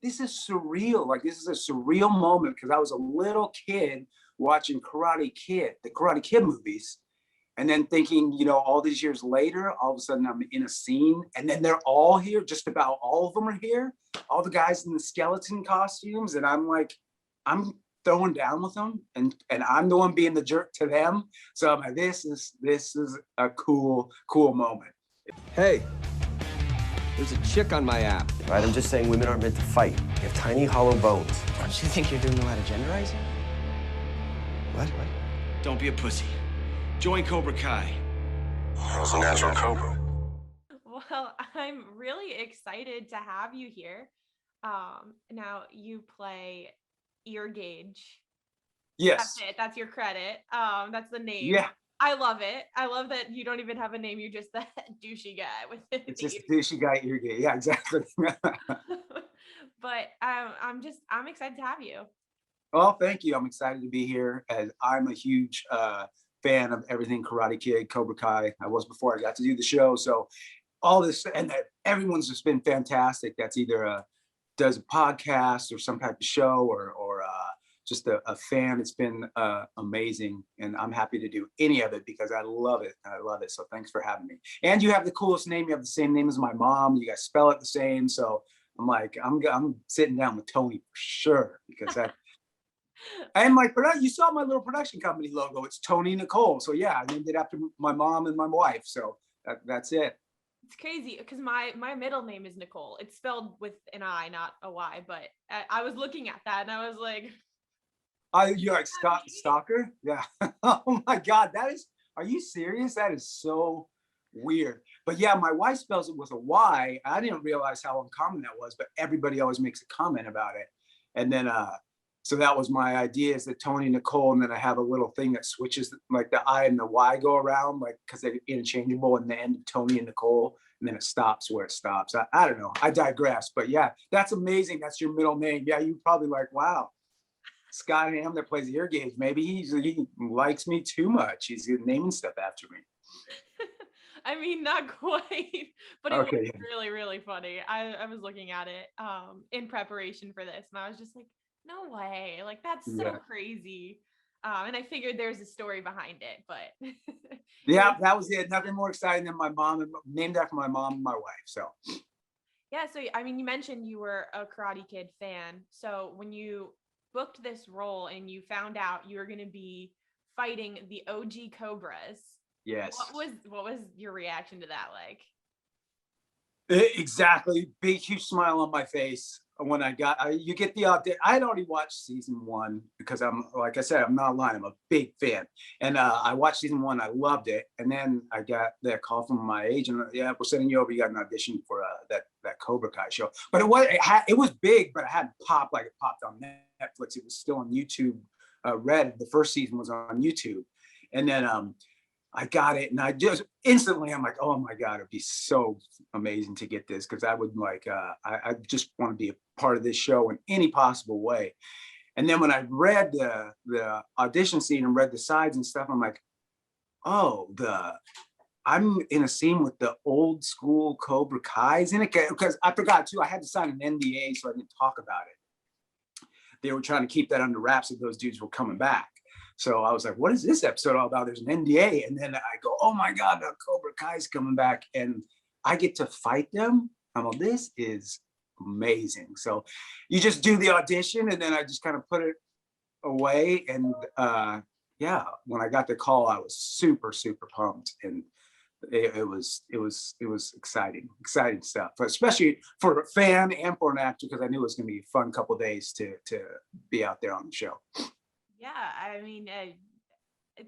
this is surreal. Like, this is a surreal moment because I was a little kid watching the Karate Kid movies, and then thinking, all these years later, all of a sudden I'm in a scene, and then they're all here. Just about all of them are here. All the guys in the skeleton costumes, and I'm like, I'm throwing down with them, and I'm the one being the jerk to them. So I'm like, this is a cool moment. Hey, there's a chick on my app. Right, I'm just saying women aren't meant to fight. You have tiny, hollow bones. Don't you think you're doing a lot of genderizing? What? Don't be a pussy. Join Cobra Kai. I was a natural Cobra. Well, I'm really excited to have you here. Now you play Ear Gauge. Yes. That's it. That's your credit. That's the name. Yeah. I love it. I love that you don't even have a name. You're just that douchey guy with it. It's just a douchey guy Ear Gauge. Yeah, exactly. But I'm excited to have you. Oh, thank you. I'm excited to be here, as I'm a huge fan of everything Karate Kid, Cobra Kai. I was before I got to do the show. So all this, and that everyone's just been fantastic. That's either does a podcast or some type of show or just a fan. It's been amazing, and I'm happy to do any of it because I love it. So thanks for having me. And you have the coolest name. You have the same name as my mom. You guys spell it the same. So I'm like, I'm sitting down with Toni for sure, because that. And you saw my little production company logo. It's Toni Nicole. So yeah, I named it after my mom and my wife. So that's it. It's crazy because my middle name is Nicole. It's spelled with an I, not a Y. But I was looking at that and I was like, you're like stalker? Yeah. Oh my God, are you serious? That is so weird. But yeah, my wife spells it with a Y. I didn't realize how uncommon that was, but everybody always makes a comment about it. And then so that was my idea, is that Toni Nicole, and then I have a little thing that switches, like the I and the Y go around, like, because they're interchangeable, and the end of Toni and Nicole, and then it stops where it stops. I don't know. I digress. But yeah, that's amazing. That's your middle name. Yeah, you probably like, wow, Scott Hamm that plays Ear Gauge. Maybe he likes me too much. He's naming stuff after me. I mean, not quite, but it Okay. was really, really funny. I was looking at it in preparation for this, and I was just like, no way, like that's so crazy. And I figured there's a story behind it, but yeah, that was it. Nothing more exciting than my mom, named after my mom and my wife. So yeah, so I mean, you mentioned you were a Karate Kid fan. So when you booked this role and you found out you were going to be fighting the OG Cobras, yes, what was your reaction to that like? Exactly. Big, huge smile on my face when you get the audition. I had already watched season 1 because like I said, I'm not lying. I'm a big fan. And I watched season 1. I loved it. And then I got that call from my agent. Yeah, we're sending you over. You got an audition for that Cobra Kai show. But it was big, but it hadn't popped like it popped on Netflix. It was still on YouTube Red. The first season was on YouTube. And then I got it, and I just instantly, I'm like, oh my God, it'd be so amazing to get this, because I would like, I just want to be a part of this show in any possible way. And then when I read the audition scene and read the sides and stuff, I'm like, oh, I'm in a scene with the old school Cobra Kais in it, because I forgot too, I had to sign an NDA, so I didn't talk about it. They were trying to keep that under wraps if those dudes were coming back. So I was like, what is this episode all about? There's an NDA. And then I go, oh my God, the Cobra Kai's coming back, and I get to fight them. I'm like, this is amazing. So you just do the audition, and then I just kind of put it away. And yeah, when I got the call, I was super, super pumped. And it was exciting stuff, especially for a fan and for an actor, because I knew it was going to be a fun couple of days to be out there on the show. Yeah, I mean, it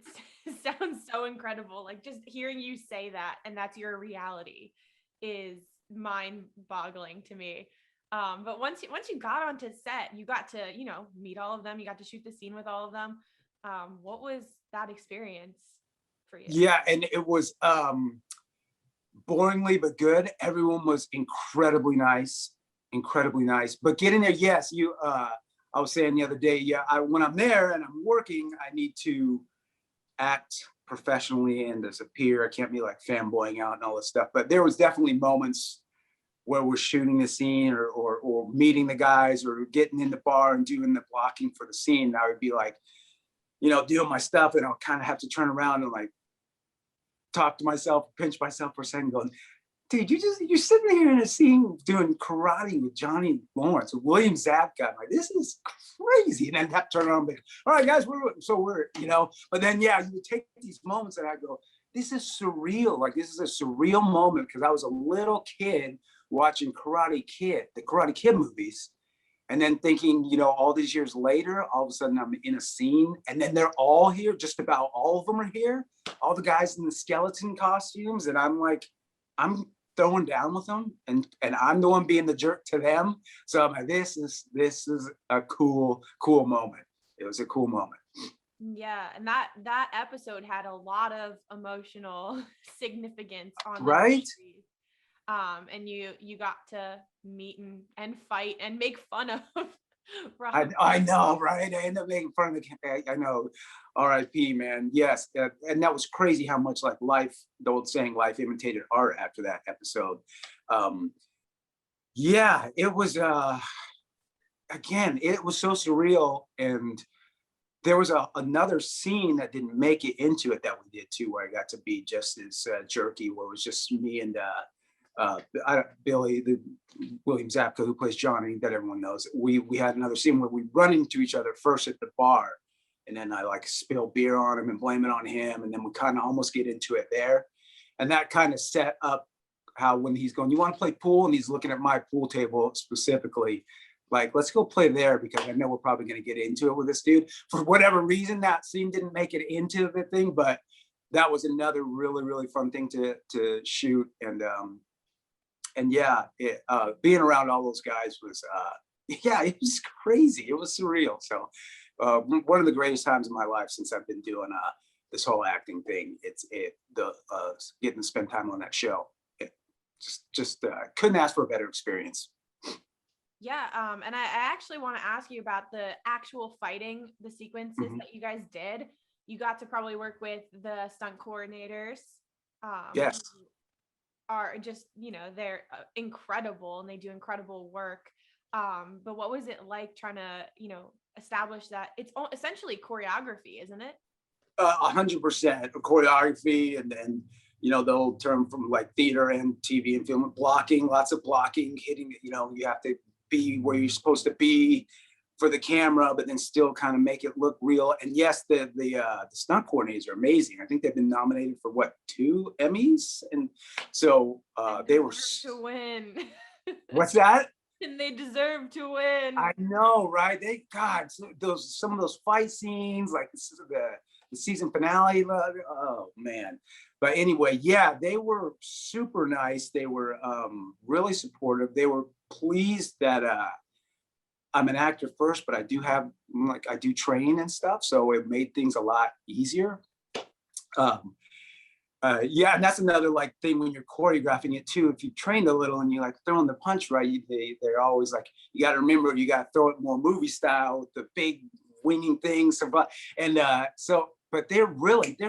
sounds so incredible. Like, just hearing you say that, and that's your reality, is mind-boggling to me. But once you got onto set, you got to, meet all of them. You got to shoot the scene with all of them. What was that experience for you? Yeah, and it was boringly but good. Everyone was incredibly nice. But getting there, yes, I was saying the other day, yeah, when I'm there and I'm working, I need to act professionally and as a peer. I can't be like fanboying out and all this stuff. But there was definitely moments where we're shooting the scene or meeting the guys or getting in the bar and doing the blocking for the scene, I would be like, doing my stuff, and I'll kind of have to turn around and like talk to myself, pinch myself for a second, going, dude, you're sitting here in a scene doing karate with Johnny Lawrence, with William Zabka. I'm like, this is crazy. And then have to turn around and be, all right, guys, we're, but then, yeah, you would take these moments and I go, this is surreal. Like, this is a surreal moment because I was a little kid watching the Karate Kid movies. And then thinking, all these years later, all of a sudden I'm in a scene and then they're all here. Just about all of them are here. All the guys in the skeleton costumes. And I'm like, I'm throwing down with them and I'm the one being the jerk to them. So I'm like, this is a cool moment. It was a cool moment. Yeah, and that episode had a lot of emotional significance on right. And you got to meet and fight and make fun of Rob. I know, right? I ended up making fun of I know. R.I.P. man. Yes, and that was crazy how much like life, the old saying, life imitated art after that episode. Yeah, it was. Again, it was so surreal, and there was another scene that didn't make it into it that we did too, where I got to be just as jerky, where it was just me and Billy, the William Zabka, who plays Johnny, that everyone knows. We had another scene where we run into each other first at the bar, and then I like spill beer on him and blame it on him, and then we kind of almost get into it there, and that kind of set up how when he's going, you want to play pool, and he's looking at my pool table specifically, like, let's go play there because I know we're probably going to get into it with this dude. For whatever reason, that scene didn't make it into the thing, but that was another really, really fun thing to shoot. And yeah, being around all those guys was, it was crazy. It was surreal. So one of the greatest times in my life since I've been doing this whole acting thing. Getting to spend time on that show. It just couldn't ask for a better experience. Yeah, and I actually want to ask you about the actual fighting, the sequences that you guys did. You got to probably work with the stunt coordinators. Yes. Are just, they're incredible and they do incredible work. But what was it like trying to, establish that it's essentially choreography, isn't it? 100% choreography, and the old term from like theater and TV and film, blocking, lots of blocking, hitting, you have to be where you're supposed to be for the camera, but then still kind of make it look real. And yes, the stunt coordinators are amazing. I think they've been nominated for 2 Emmys, and so they were to win. What's that? And they deserve to win. I know, right? Some of those fight scenes, like the season finale. Oh man! But anyway, yeah, they were super nice. They were really supportive. They were pleased that I'm an actor first, but I do train and stuff, so it made things a lot easier. Yeah, and that's another like thing when you're choreographing it too. If you trained a little and you like throwing the punch right, they're always like, you got to remember, you got to throw it more movie style with the big winging things. But they're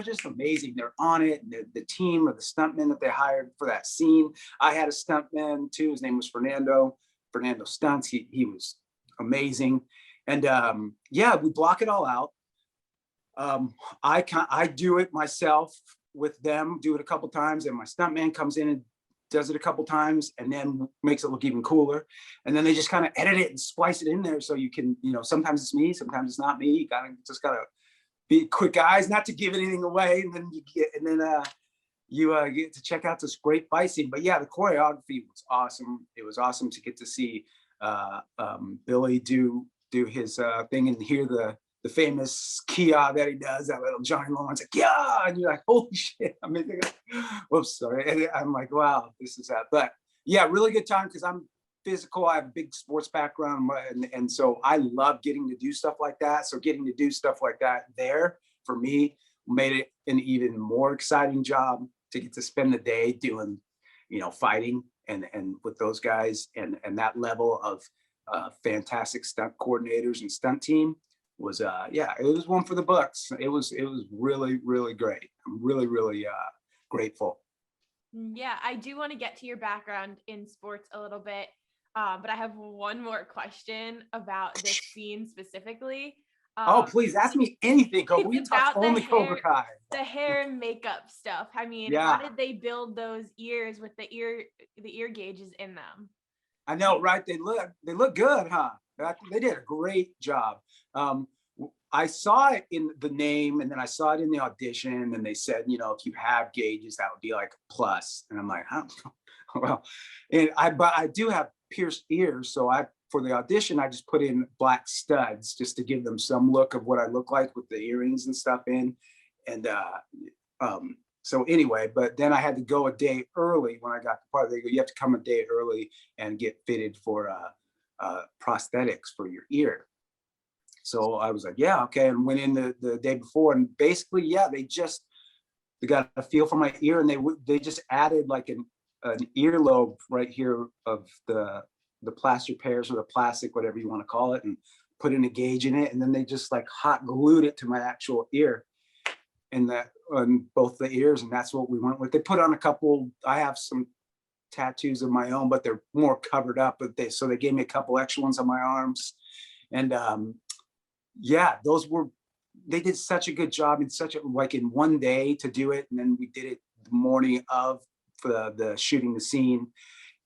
just amazing. They're on it. The team of the stuntmen that they hired for that scene. I had a stuntman too. His name was Fernando Stunts. He was amazing. And we block it all out. I do it myself with them, do it a couple times, and my stuntman comes in and does it a couple times and then makes it look even cooler. And then they just kind of edit it and splice it in there so you can, sometimes it's me, sometimes it's not me. You gotta be quick eyes, not to give anything away. And then you get to check out this great fight scene. But yeah, the choreography was awesome. It was awesome to get to see Billy do his thing and hear the famous Kia that he does, that little Johnny Lawrence, like, yeah, and you're like, holy shit. I mean, whoops, sorry. And I'm like, wow, this is that. But yeah, really good time because I'm physical. I have a big sports background, and so I love getting to do stuff like that. So getting to do stuff like that there for me made it an even more exciting job to get to spend the day doing, fighting and with those guys and that level of fantastic stunt coordinators and stunt team was it was one for the books. It was really, really great. I'm really, really grateful. Yeah, I do want to get to your background in sports a little bit, but I have one more question about this scene specifically. Oh, Um, please ask me anything, Cobra. We it's can talk about only Cobra Kai. the hair and makeup stuff. I mean, how Yeah, did they build those ears with the ear gauges in them? I know, right? They look good, huh? They did a great job. I saw it in the name, and then I saw it in the audition, and they said, you know, if you have gauges, that would be like a plus. And I'm like, huh? Well, but I do have pierced ears, so for the audition, I just put in black studs just to give them some look of what I look like with the earrings and stuff in. And so anyway, but then I had to go a day early when I got the part. They go, you have to come a day early and get fitted for prosthetics for your ear. So I was like, yeah, okay, and went in the day before, and basically, yeah, they got a feel for my ear, and they just added like an earlobe right here of the plaster pairs or the plastic, whatever you want to call it, and put in a gauge in it, and then they just like hot glued it to my actual ear, and that on both the ears, and that's what we went with. They put on a couple. I have some tattoos of my own, but they're more covered up. But they gave me a couple extra ones on my arms, and yeah, they did such a good job in in one day to do it, and then we did it the morning of for the shooting the scene.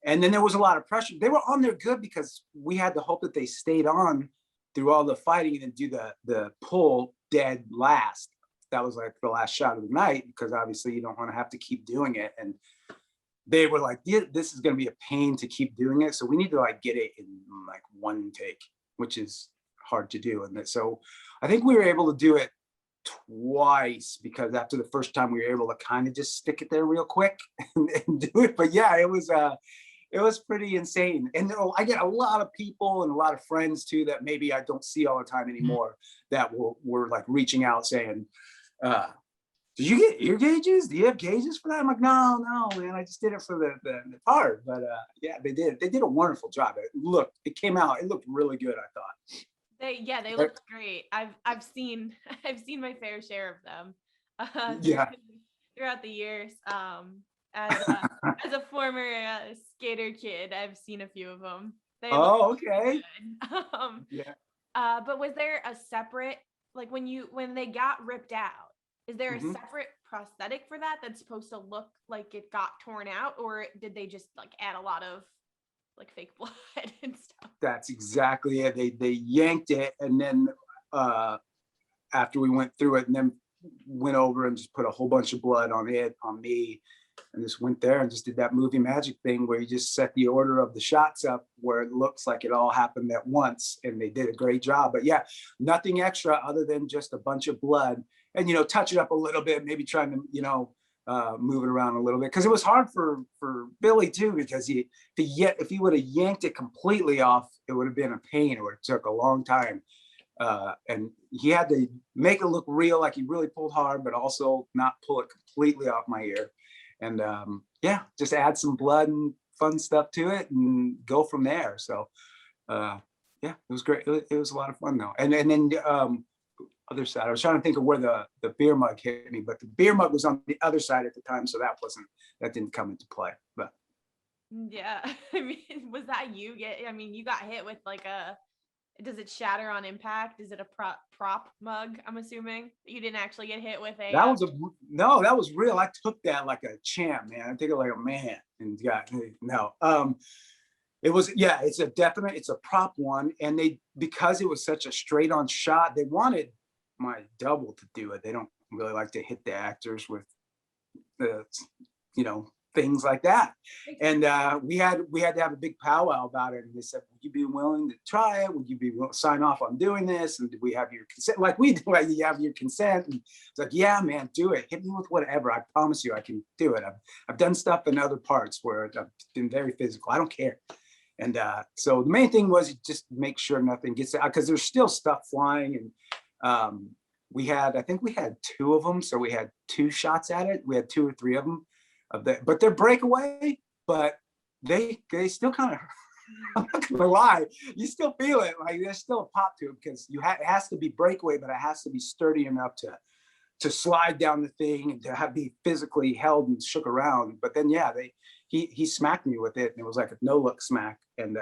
And then there was a lot of pressure. They were on there good because we had the hope that they stayed on through all the fighting and do the pull dead last. That was like the last shot of the night, because obviously you don't want to have to keep doing it. And they were like, yeah, this is going to be a pain to keep doing it, so we need to like get it in like one take, which is hard to do. And so I think we were able to do it twice, because after the first time we were able to kind of just stick it there real quick and do it. But yeah, it was pretty insane. And I get a lot of people and a lot of friends too that maybe I don't see all the time anymore that were like reaching out saying, did you get ear gauges? Do you have gauges for that? I'm like, no, man, I just did it for the part. But yeah, they did a wonderful job. It looked really good, I thought. They looked great. I've seen my fair share of them Yeah. throughout the years. As a former skater kid, I've seen a few of them. They look Okay. good. Yeah. But was there a separate, like when they got ripped out, is there a Mhm. separate prosthetic for that that's supposed to look like it got torn out, or did they just like add a lot of like fake blood and stuff? That's exactly it. They yanked it, and then after we went through it, and then went over and just put a whole bunch of blood on me, and just went there and just did that movie magic thing where you just set the order of the shots up where it looks like it all happened at once, and they did a great job. But yeah, nothing extra other than just a bunch of blood, and touch it up a little bit, maybe trying to move it around a little bit, because it was hard for Billy too, because if he would have yanked it completely off, it would have been a pain. It would have took a long time, and he had to make it look real, like he really pulled hard, but also not pull it completely off my ear. And yeah, just add some blood and fun stuff to it and go from there. So yeah, it was great. It was a lot of fun though. And then other side, I was trying to think of where the beer mug hit me, but the beer mug was on the other side at the time, so that didn't come into play. But Yeah, I mean, was that you you got hit with like does it shatter on impact? Is it a prop mug? I'm assuming you didn't actually get hit with a. That was real. I took that like a champ, man. I took it like a man, and it was, yeah, it's a prop one, and because it was such a straight on shot, they wanted my double to do it. They don't really like to hit the actors with the things like that. And we had to have a big powwow about it, and they said, would you be willing to try it? Would you be willing to sign off on doing this? And do we have your consent? Like we do, like, you have your consent. And it's like, yeah, man, do it. Hit me with whatever. I promise you I can do it. I've done stuff in other parts where I've been very physical. I don't care. And so the main thing was just make sure nothing gets out, because there's still stuff flying. And I think we had 2 of them. So we had 2 shots at it. We had 2 or 3 of them. But they're breakaway, but they still kind of, I'm not gonna lie, you still feel it. Like there's still a pop to it, because it has to be breakaway, but it has to be sturdy enough to slide down the thing and to have be physically held and shook around. But then, yeah, he smacked me with it, and it was like a no look smack. And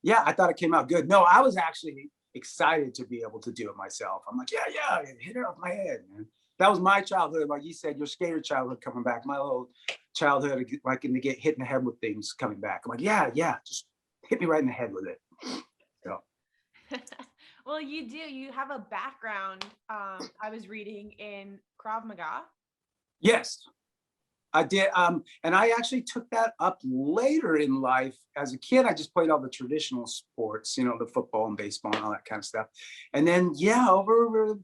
yeah, I thought it came out good. No, I was actually excited to be able to do it myself. I'm like, yeah, hit it off my head, man. That was my childhood. Like you said, your skater childhood coming back. My little childhood, like to get hit in the head with things coming back. I'm like, yeah, just hit me right in the head with it. So. Well, you have a background, I was reading, in Krav Maga. Yes, I did. And I actually took that up later in life. As a kid, I just played all the traditional sports, the football and baseball and all that kind of stuff. And then, yeah, over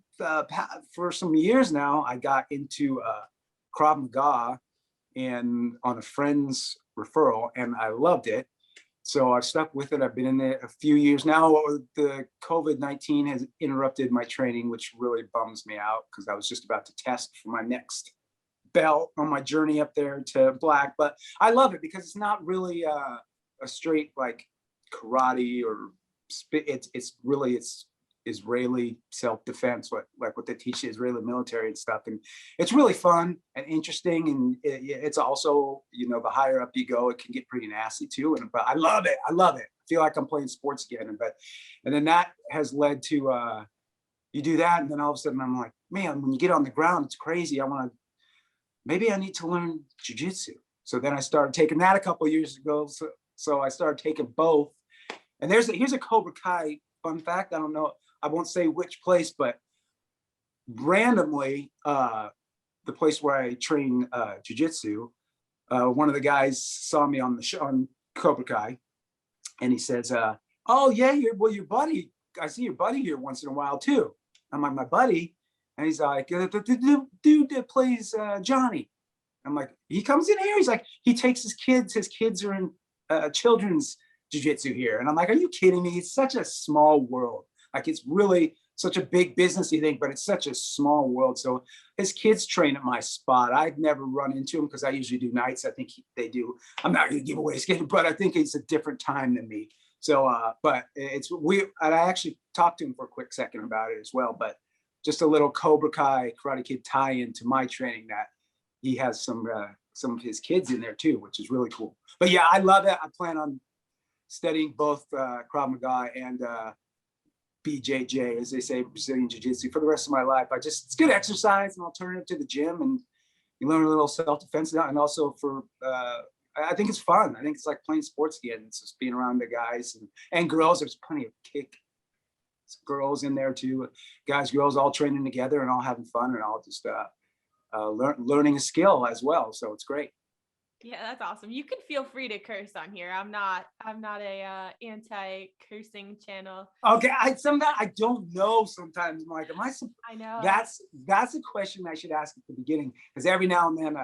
for some years now, I got into Krav Maga and on a friend's referral, and I loved it. So I've stuck with it. I've been in it a few years now. The COVID-19 has interrupted my training, which really bums me out because I was just about to test for my next belt on my journey up there to black. But I love it because it's not really a straight like karate or it's really Israeli self-defense, what they teach the Israeli military and stuff. And it's really fun and interesting. And it's also, the higher up you go, it can get pretty nasty too. But I love it. I feel like I'm playing sports again. And then that has led to, you do that. And then all of a sudden I'm like, man, when you get on the ground, it's crazy. Maybe I need to learn jiu-jitsu. So then I started taking that a couple of years ago. So I started taking both. And here's a Cobra Kai fun fact. I don't know. I won't say which place, but randomly, the place where I train jiu-jitsu, one of the guys saw me on Cobra Kai, and he says, "Oh yeah, your buddy. I see your buddy here once in a while too." I'm like, "My buddy," and he's like, "The dude that plays Johnny." I'm like, "He comes in here." He's like, "He takes his kids. His kids are in children's jiu-jitsu here," and I'm like, "Are you kidding me? It's such a small world. Like it's really such a big business, you think, but it's such a small world." So his kids train at my spot. I've never run into him because I usually do nights. I think they do. I'm not going to give away his kid, but I think it's a different time than me. So, but it's weird. And I actually talked to him for a quick second about it as well. But just a little Cobra Kai Karate Kid tie-in to my training that he has some of his kids in there too, which is really cool. But yeah, I love it. I plan on studying both Krav Maga and BJJ, as they say, Brazilian Jiu-Jitsu, for the rest of my life. It's good exercise, an alternative to the gym, and you learn a little self-defense now. And also I think it's fun. I think it's like playing sports again. It's just being around the guys and girls. There's plenty of kick girls in there too. Guys, girls, all training together and all having fun and all just learning a skill as well. So it's great. Yeah, that's awesome. You can feel free to curse on here. I'm not a anti-cursing channel. Okay, I don't know sometimes, Mike. I know. That's a question I should ask at the beginning, because every now and then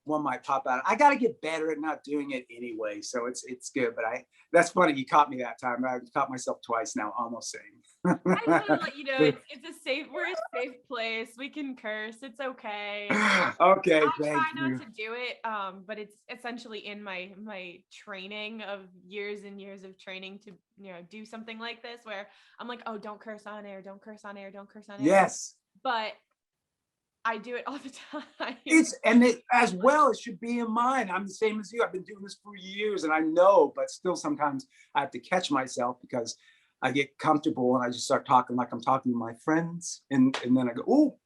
one might pop out. I got to get better at not doing it anyway, so it's good. But that's funny. You caught me that time. I caught myself twice now, almost saying. I just want to let you know we're a safe place. We can curse. It's okay. Okay, I thank try you. not to do it, but it's essentially in my training of years and years of training to do something like this, where I'm like, oh, don't curse on air, don't curse on air, don't curse on air. Yes. But I do it all the time. As well, it should be in mind. I'm the same as you. I've been doing this for years, and I know, but still sometimes I have to catch myself because I get comfortable and I just start talking like I'm talking to my friends, and then I go, oh,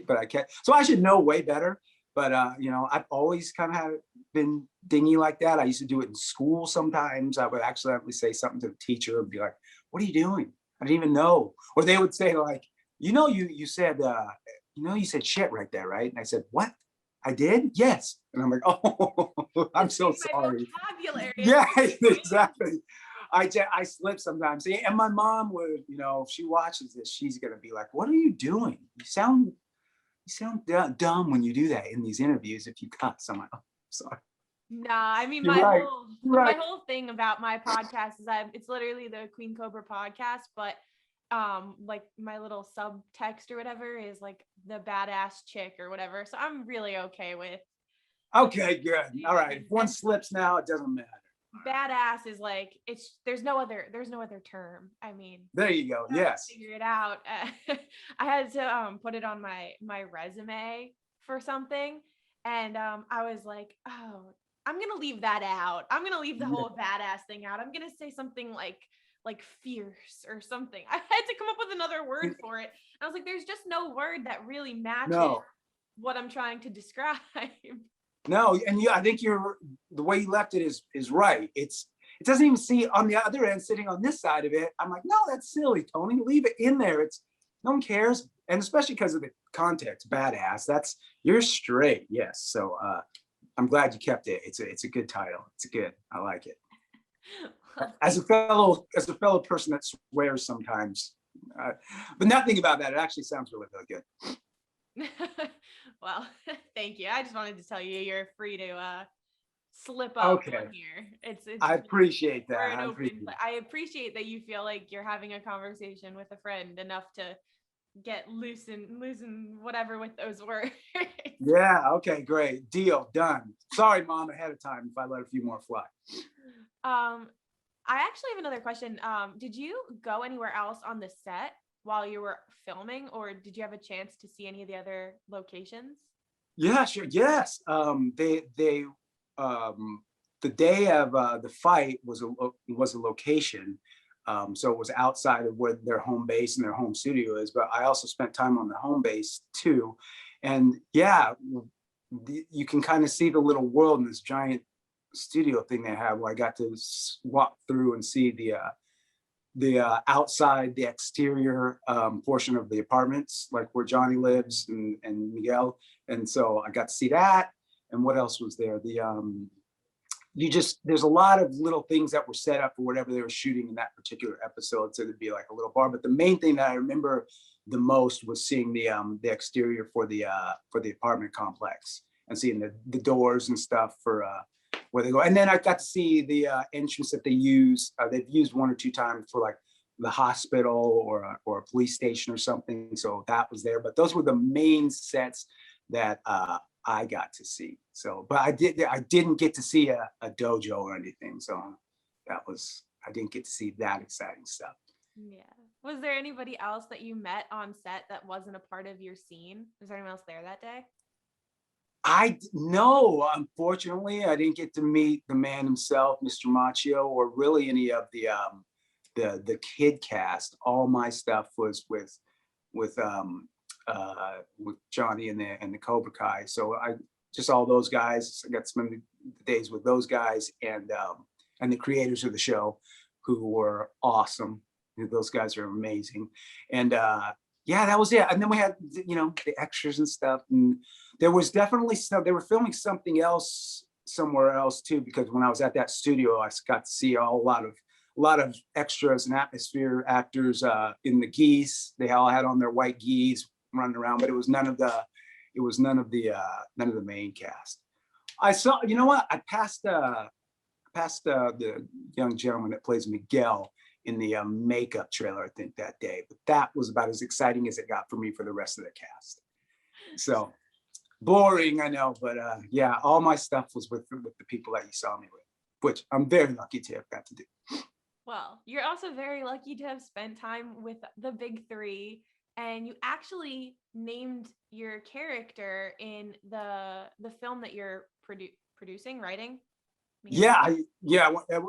but I can't. So I should know way better. But I've always kind of been dingy like that. I used to do it in school sometimes. I would accidentally say something to the teacher and be like, "What are you doing? I didn't even know." Or they would say like, you said you said shit right there, right? And I said, "What? I did? Yes." And I'm like, "Oh, I'm so sorry." Vocabulary. Yeah, exactly. I slip sometimes. And my mom would, if she watches this, she's gonna be like, "What are you doing? You sound dumb when you do that in these interviews if you cuss." I'm like, "Oh, sorry." Nah, I mean, my whole thing about my podcast is it's literally the Queen Cobra podcast, but like my little subtext or whatever is like the badass chick or whatever. So I'm really okay with. Okay, good. All right. If one slips now, it doesn't matter. badass is like, there's no other term. I mean, There you go. Yes. figure it out. I had to put it on my resume for something, and I was like, oh, I'm gonna leave that out. I'm gonna leave the whole badass thing out. I'm gonna say something like fierce or something. I had to come up with another word for it. And I was like, there's just no word that really matches what I'm trying to describe. No, and I think the way you left it is right. It doesn't even see on the other end sitting on this side of it. I'm like, no, that's silly, Tony. Leave it in there. No one cares, and especially because of the context. Badass. You're straight. Yes. So I'm glad you kept it. It's a good title. It's good. I like it. As a fellow person that swears sometimes, but nothing about that. It actually sounds really, really good. Well, thank you. I just wanted to tell you you're free to slip up on here. It's I appreciate that. I appreciate that you feel like you're having a conversation with a friend enough to get loosen whatever with those words. Yeah, okay, great. Deal, done. Sorry, Mom, ahead of time if I let a few more fly. I actually have another question. Did you go anywhere else on the set while you were filming, or did you have a chance to see any of the other locations? Yeah, sure. Yes. The day of the fight was a location. So it was outside of where their home base and their home studio is, but I also spent time on the home base too. And yeah, you can kind of see the little world in this giant studio thing they have, where I got to walk through and see the outside, the exterior portion of the apartments, like where Johnny lives and Miguel. And so I got to see that. And what else was there? There's a lot of little things that were set up for whatever they were shooting in that particular episode. So there'd be like a little bar, but the main thing that I remember the most was seeing the exterior for the apartment complex and seeing the doors and stuff for where they go. And then I got to see the entrance that they use. They've used one or two times for like the hospital or a police station or something. So that was there, but those were the main sets that I got to see. So, but I didn't get to see a dojo or anything. So I didn't get to see that exciting stuff. Yeah. Was there anybody else that you met on set that wasn't a part of your scene? Was there anyone else there that day? No, unfortunately, I didn't get to meet the man himself, Mr. Machio, or really any of the kid cast. All my stuff was with Johnny and the Cobra Kai. So I just all those guys. I got to spend the days with those guys and the creators of the show, who were awesome. Those guys are amazing. And yeah, that was it. And then we had the extras and stuff. And there was definitely stuff. They were filming something else somewhere else too, because when I was at that studio, I got to see a lot of extras and atmosphere actors in the geese. They all had on their white geese running around, but it was none of the main cast. I saw, you know what? I passed the young gentleman that plays Miguel in the makeup trailer, I think, that day. But that was about as exciting as it got for me for the rest of the cast. So boring, I know, but yeah, all my stuff was with the people that you saw me with, which I'm very lucky to have got to do. Well, you're also very lucky to have spent time with the big three, and you actually named your character in the film that you're producing, writing. Yeah,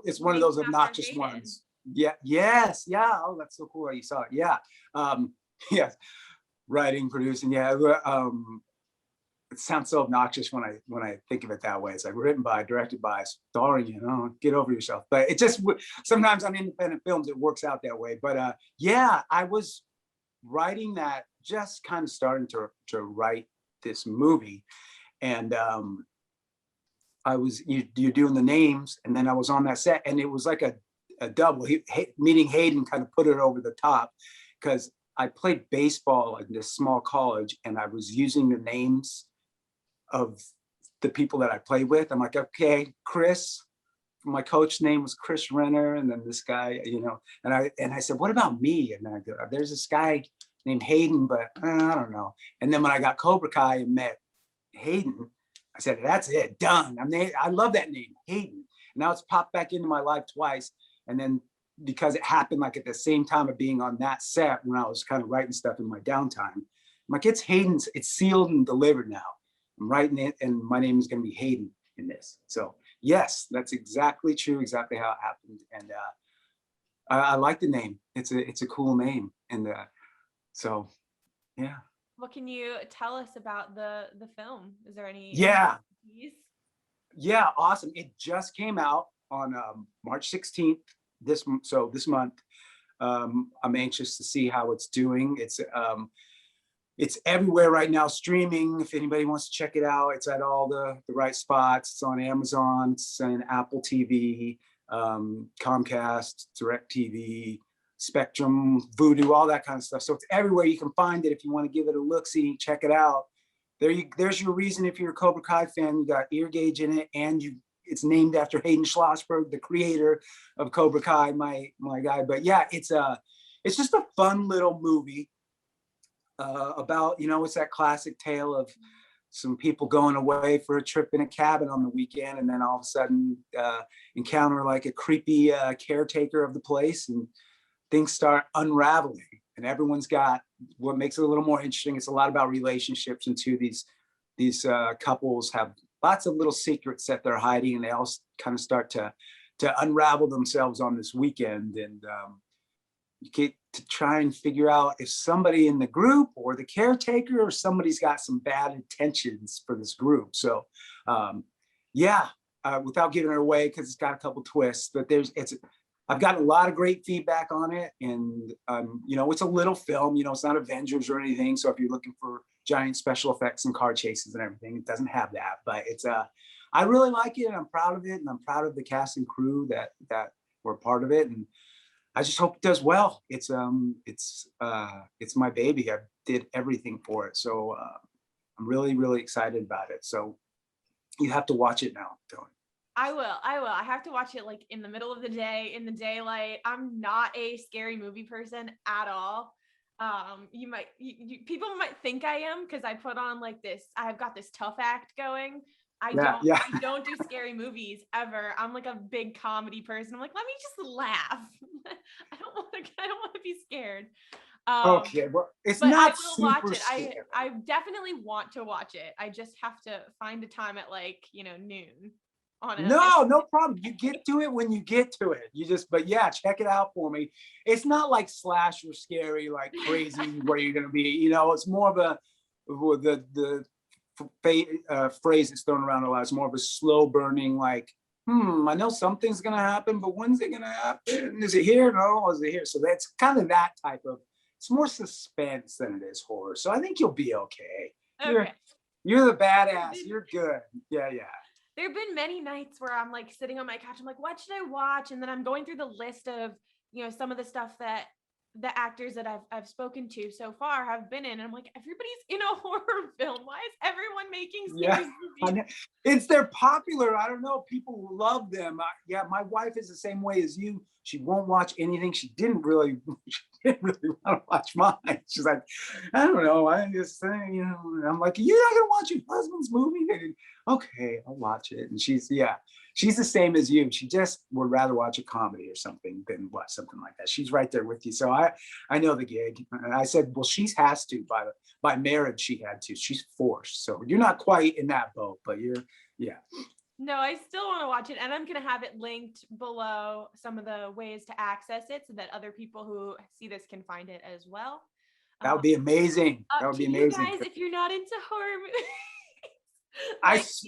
it's one of those obnoxious ones. Yeah, yes, yeah. Oh, that's so cool that you saw it. Yeah, yes, writing, producing. Yeah, it sounds so obnoxious when I think of it that way. It's like written by, directed by, starring. Get over yourself. But it just sometimes on independent films it works out that way. But yeah, I was writing that, just kind of starting to write this movie, and you're doing the names, and then I was on that set, and it was like a double. Meeting Hayden kind of put it over the top, because I played baseball in this small college, and I was using the names of the people that I played with. I'm like, okay, Chris. My coach's name was Chris Renner, and then this guy, and I said, what about me? And I go, there's this guy named Hayden, but I don't know. And then when I got Cobra Kai and met Hayden, I said, that's it, done. I love that name, Hayden. Now it's popped back into my life twice. And then because it happened like at the same time of being on that set when I was kind of writing stuff in my downtime, I'm like, it's Hayden's, it's sealed and delivered now. I'm writing it and my name is going to be Hayden in this. So yes, that's exactly true, exactly how it happened. And I like the name. It's a cool name. And so, yeah. What can you tell us about the film? Is there any? Yeah. Yeah, awesome. It just came out on March 16th, this month. I'm anxious to see how it's doing. It's everywhere right now, streaming. If anybody wants to check it out, it's at all the right spots. It's on Amazon, it's on Apple TV, Comcast, DirecTV, Spectrum, Vudu, all that kind of stuff. So it's everywhere. You can find it if you want to give it a look-see, check it out. There's your reason. If you're a Cobra Kai fan, you got ear gauge in it, and it's named after Hayden Schlossberg, the creator of Cobra Kai, my guy. But yeah, it's just a fun little movie about, it's that classic tale of some people going away for a trip in a cabin on the weekend, and then all of a sudden encounter like a creepy caretaker of the place, and things start unraveling. And everyone's got, what makes it a little more interesting, it's a lot about relationships, and these couples have lots of little secrets that they're hiding, and they all kind of start to unravel themselves on this weekend. And you get to try and figure out if somebody in the group or the caretaker or somebody's got some bad intentions for this group. So without giving it away, because it's got a couple twists, but I've gotten a lot of great feedback on it. And it's a little film, it's not Avengers or anything. So if you're looking for giant special effects and car chases and everything, it doesn't have that. But I really like it, and I'm proud of it, and I'm proud of the cast and crew that were part of it. And I just hope it does well. It's my baby. I did everything for it. So I'm really, really excited about it. So you have to watch it now, Toni. I will. I have to watch it like in the middle of the day, in the daylight. I'm not a scary movie person at all. People might think I am, because I put on like this, I've got this tough act going. I don't do scary movies ever. I'm like a big comedy person. I'm like, let me just laugh. I don't want to be scared. Okay, well, it's not. I will watch it. I definitely want to watch it. I just have to find a time at noon. No problem. You get to it when you get to it. But yeah, check it out for me. It's not like slasher scary, like crazy where you're gonna be. It's more of the phrase that's thrown around a lot. It's more of a slow burning, like, I know something's gonna happen, but when's it gonna happen? Is it here? No, is it here? So that's kind of that type of. It's more suspense than it is horror. So I think you'll be okay. You're the badass. You're good. Yeah. There have been many nights where I'm like sitting on my couch. I'm like, what should I watch? And then I'm going through the list of, some of the stuff that the actors that I've spoken to so far have been in. And I'm like, everybody's in a horror film. Why is everyone making scary movies? They're popular. I don't know. People love them. My wife is the same way as you. She won't watch anything. She didn't really want to watch mine. She's like, I don't know. I'm like, you're not gonna watch your husband's movie? Okay, I'll watch it. And she's the same as you. She just would rather watch a comedy or something than watch something like that. She's right there with you. So I know the gig. And I said, well, she has to by marriage. She had to. She's forced. So you're not quite in that boat, but yeah. No, I still want to watch it, and I'm going to have it linked below, some of the ways to access it, so that other people who see this can find it as well. That would be amazing. That would be amazing. You guys, if you're not into horror movies,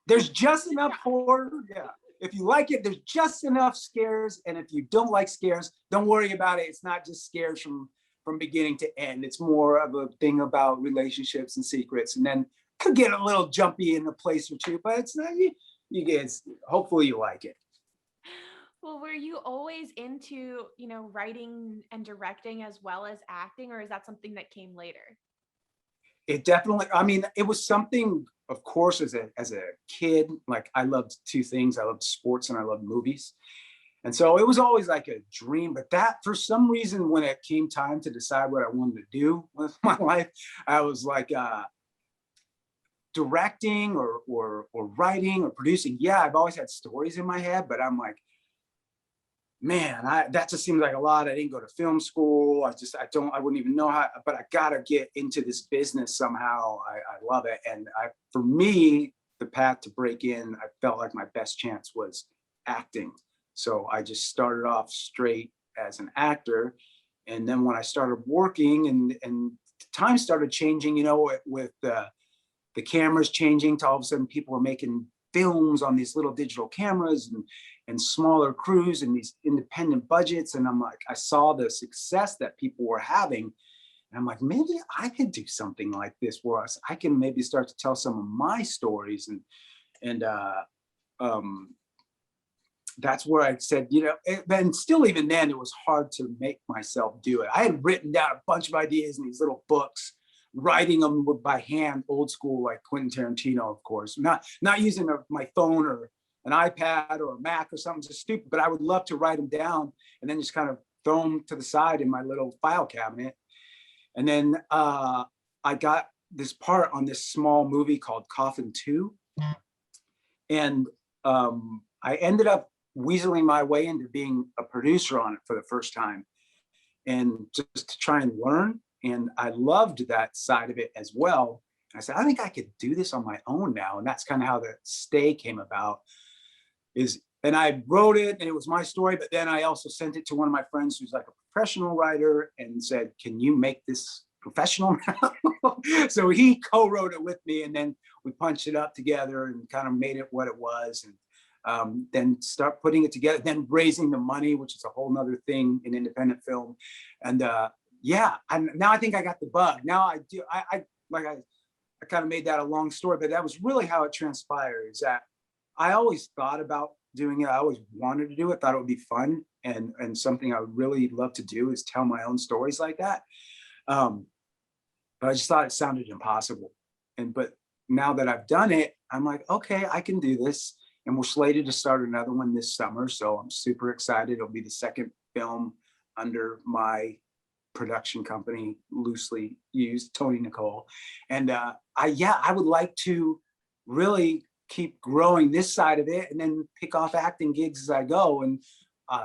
there's just enough horror. Yeah. If you like it, there's just enough scares. And if you don't like scares, don't worry about it. It's not just scares from beginning to end. It's more of a thing about relationships and secrets. And then could get a little jumpy in a place or two, but it's not, you guys, hopefully you like it. Well, were you always into, writing and directing as well as acting, or is that something that came later? It definitely, it was something, of course, as a kid, like I loved two things. I loved sports and I loved movies. And so it was always like a dream, but that for some reason, when it came time to decide what I wanted to do with my life, I was like, directing or writing or producing, yeah, I've always had stories in my head, but I'm like, man, that just seems like a lot. I didn't go to film school. I wouldn't even know how, but I gotta get into this business somehow. I love it. And for me, the path to break in, I felt like my best chance was acting. So I just started off straight as an actor. And then when I started working and time started changing, you know, with the cameras changing to all of a sudden people were making films on these little digital cameras and smaller crews and these independent budgets. And I'm like, I saw the success that people were having. And I'm like, maybe I could do something like this where I can maybe start to tell some of my stories. And that's where I said, you know, and still even then it was hard to make myself do it. I had written down a bunch of ideas in these little books, writing them by hand, old school, like Quentin Tarantino, of course, not using my phone or an iPad or a Mac or something just stupid, but I would love to write them down and then just kind of throw them to the side in my little file cabinet. And then I got this part on this small movie called Coffin 2. And I ended up weaseling my way into being a producer on it for the first time and just to try and learn. And I loved that side of it as well. I said, I think I could do this on my own now. And that's kind of how the Stay came about. And I wrote it and it was my story, but then I also sent it to one of my friends who's like a professional writer and said, can you make this professional now? So he co-wrote it with me and then we punched it up together and kind of made it what it was. And then start putting it together, then raising the money, which is a whole nother thing in independent film. And yeah, now I think I got the bug. Now I do, I kind of made that a long story, but that was really how it transpired, is that I always thought about doing it. I always wanted to do it, thought it would be fun. And something I would really love to do is tell my own stories like that. But I just thought it sounded impossible. But now that I've done it, I'm like, okay, I can do this. And we're slated to start another one this summer. So I'm super excited. It'll be the second film under my production company, loosely used, Toni Nicole. And I would like to really keep growing this side of it and then pick off acting gigs as I go. And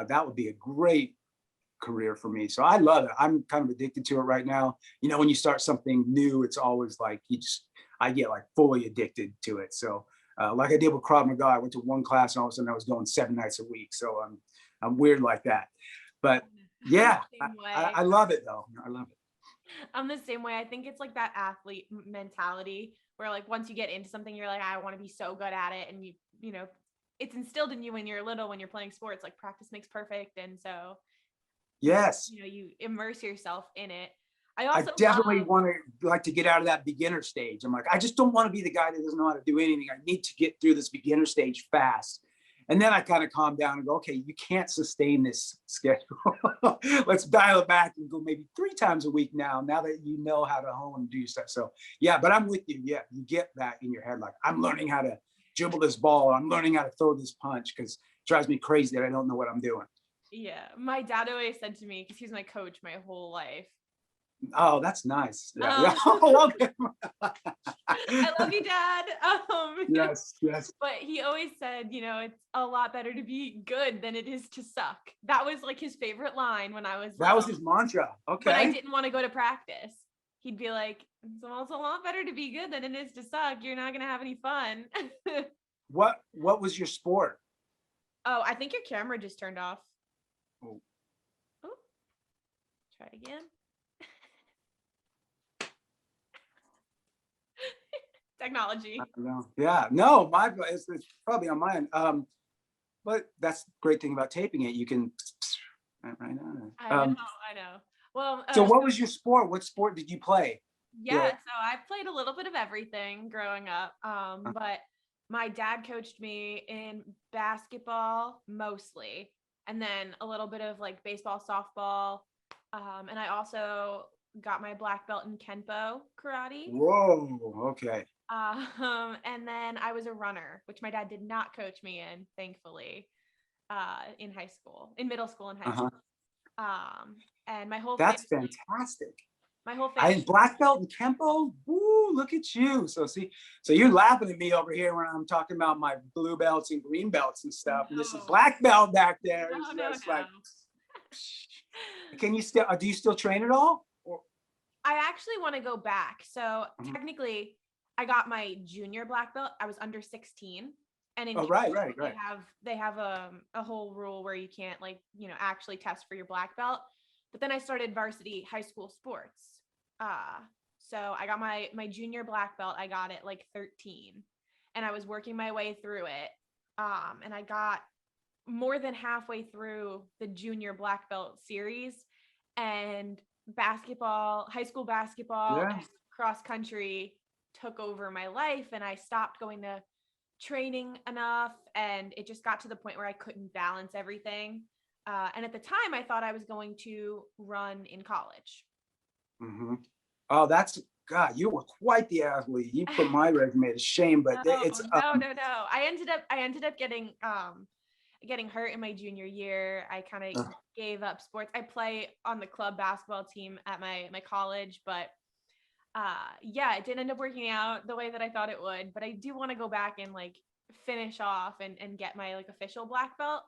that would be a great career for me. So I love it. I'm kind of addicted to it right now. You know, when you start something new, it's always like I get like fully addicted to it. So like I did with Krav Maga, I went to one class and all of a sudden I was going 7 nights a week. So I'm weird like that. But yeah, I love it though. I love it. I'm the same way. I think it's like that athlete mentality where like once you get into something, you're like, I want to be so good at it. And you know, it's instilled in you when you're little, when you're playing sports, like practice makes perfect. And so, yes, you know, you immerse yourself in it. I definitely want to get out of that beginner stage. I'm like, I just don't want to be the guy that doesn't know how to do anything. I need to get through this beginner stage fast. And then I kind of calm down and go, okay, you can't sustain this schedule. Let's dial it back and go maybe 3 times a week now that you know how to hone and do stuff. So yeah, but I'm with you. Yeah, you get that in your head. Like, I'm learning how to dribble this ball. I'm learning how to throw this punch because it drives me crazy that I don't know what I'm doing. Yeah, my dad always said to me, because he's my coach my whole life. Oh, that's nice. Yeah. Oh, okay. I love you, Dad. Yes. But he always said, you know, it's a lot better to be good than it is to suck. That was like his favorite line when I was That was his mantra. Okay. When I didn't want to go to practice. He'd be like, well, it's a lot better to be good than it is to suck. You're not going to have any fun. What was your sport? Oh, I think your camera just turned off. Oh. Try again. Technology. Yeah, no, it's probably on mine. But that's the great thing about taping it. You can right on. I know. Well, so what was your sport? What sport did you play? Yeah, so I played a little bit of everything growing up. But my dad coached me in basketball mostly, and then a little bit of like baseball, softball. And I also got my black belt in Kenpo karate. Whoa, okay. And then I was a runner, which my dad did not coach me in, thankfully, in middle school and high school. And my whole That's family, fantastic. My whole I family. black belt in Kempo. Woo, look at you. So you're laughing at me over here when I'm talking about my blue belts and green belts and stuff. And this is No. black belt back there. No, It's no, just no. like, can you still, do you still train at all? Or, I actually want to go back. So Mhm. technically, I got my junior black belt. I was under 16, and in Oh, right, judo, right, right. they have a whole rule where you can't like actually test for your black belt. But then I started varsity high school sports. So I got my junior black belt. I got it like 13, and I was working my way through it. And I got more than halfway through the junior black belt series, and basketball, high school basketball Yeah. and cross country took over my life, and I stopped going to training enough, and it just got to the point where I couldn't balance everything. And at the time I thought I was going to run in college. Mm-hmm. Oh, that's, God, you were quite the athlete. You put my resume to shame, but it's, No. I ended up getting hurt in my junior year. I kind of gave up sports. I play on the club basketball team at my college, but yeah, it didn't end up working out the way that I thought it would. But I do want to go back and like finish off and get my like official black belt.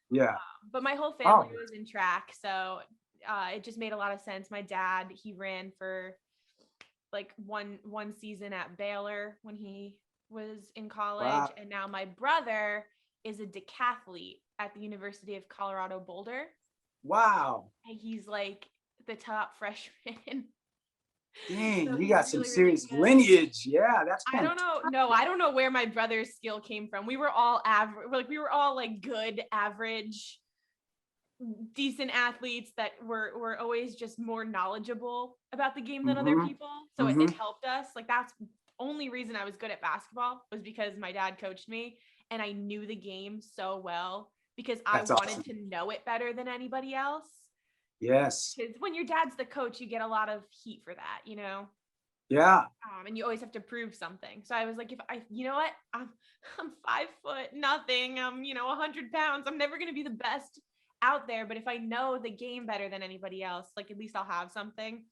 yeah. But my whole family was in track, so it just made a lot of sense. My dad, he ran for like one season at Baylor when he was in college. Wow. And now my brother is a decathlete at the University of Colorado Boulder. Wow. And he's like the top freshman. Dang, So you he's got some really, really serious good. lineage. Yeah, that's I don't know. No, I don't know where my brother's skill came from. We were all average. Like we were all like good, average, decent athletes that were always just more knowledgeable about the game than other Mhm. people. So Mhm. it helped us. Like that's the only reason I was good at basketball was because my dad coached me and I knew the game so well because I That's wanted awesome. to know it better than anybody else. Yes. Because when your dad's the coach, you get a lot of heat for that, you know? Yeah. And you always have to prove something. So I was like, if I, you know what, I'm 5 foot nothing. I'm 100 pounds. I'm never gonna be the best out there. But if I know the game better than anybody else, like at least I'll have something.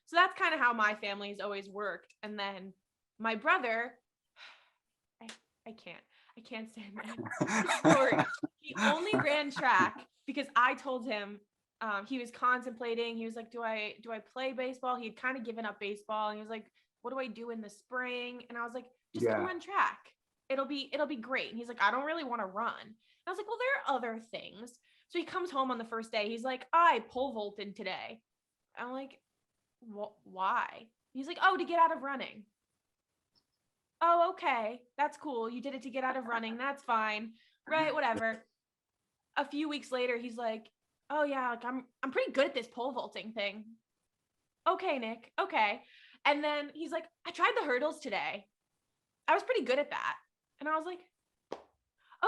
So that's kind of how my family's always worked. And then my brother, I can't stand that story. He only ran track because I told him he was contemplating. He was like, do I play baseball? He had kind of given up baseball. And he was like, what do I do in the spring? And I was like, just go Yeah. run track. It'll be great. And he's like, I don't really want to run. And I was like, well, there are other things. So he comes home on the first day. He's like, I pole vaulted today. I'm like, why? He's like, oh, to get out of running. Oh, okay. That's cool. You did it to get out of running. That's fine. Right, whatever. A few weeks later, he's like, oh yeah, like I'm pretty good at this pole vaulting thing. Okay, Nick. Okay. And then he's like, I tried the hurdles today. I was pretty good at that. And I was like,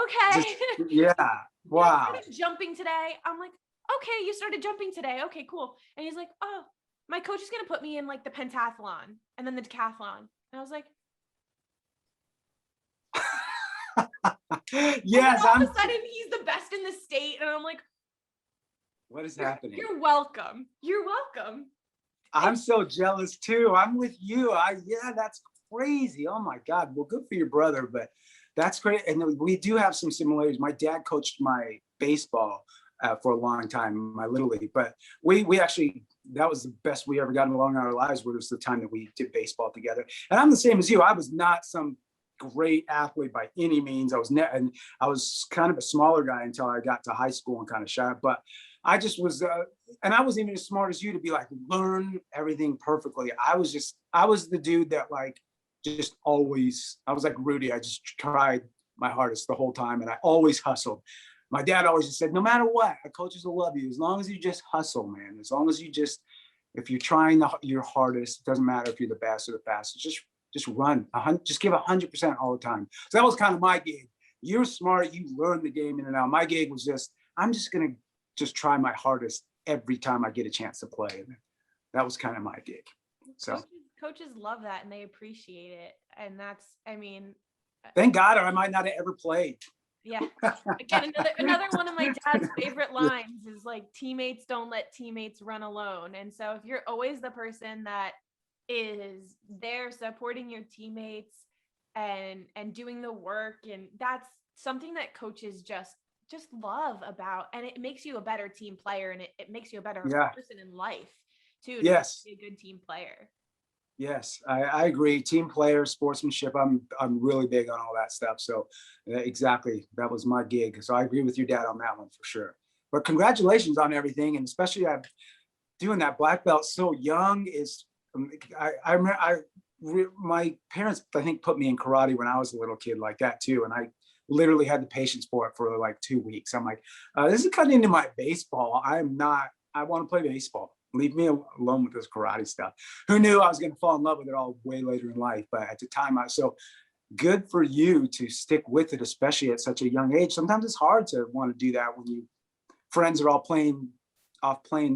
okay. Yeah. Wow. I started jumping today. I'm like, okay, you started jumping today. Okay, cool. And he's like, oh, my coach is gonna put me in like the pentathlon and then the decathlon. And I was like, Yes. all of a sudden he's the best in the state. And I'm like, What is happening? you're welcome. You're welcome. I'm so jealous too. I'm with you. Yeah, that's crazy. Oh my God. Well, good for your brother, but that's great. And we do have some similarities. My dad coached my baseball for a long time, my little league, but we actually, that was the best we ever got along in our lives, was the time that we did baseball together. And I'm the same as you. I was not some great athlete by any means. And I was kind of a smaller guy until I got to high school and kind of shy, but I just was, and I wasn't even as smart as you to be like, learn everything perfectly. I was the dude that like, just always, I was like Rudy. I just tried my hardest the whole time and I always hustled. My dad always just said, no matter what, our coaches will love you as long as you just hustle, man. As long as you just, if you're trying your hardest, it doesn't matter if you're the best or the fastest, just run, just give 100% all the time. So that was kind of my gig. You're smart, you learn the game in and out. My gig was just, I'm just gonna just try my hardest every time I get a chance to play. And that was kind of my gig. So coaches love that and they appreciate it. And that's, I mean, thank God, or I might not have ever played. Yeah. Again, another one of my dad's favorite lines is like, teammates don't let teammates run alone. And so if you're always the person that is there supporting your teammates and doing the work, and that's something that coaches just love about, and it makes you a better team player, and it makes you a better Yeah. person in life too, to Yes. be a good team player. Yes, I agree. Team player, sportsmanship. I'm really big on all that stuff. So exactly, that was my gig. So I agree with your dad on that one for sure. But congratulations on everything, and especially doing that black belt so young is. I remember my parents, I think, put me in karate when I was a little kid like that too, and I literally had the patience for it for like 2 weeks. I'm like, this is cutting into my baseball. I'm not. I want to play baseball. Leave me alone with this karate stuff. Who knew I was going to fall in love with it all way later in life? But at the time, so good for you to stick with it, especially at such a young age. Sometimes it's hard to want to do that when friends are all playing,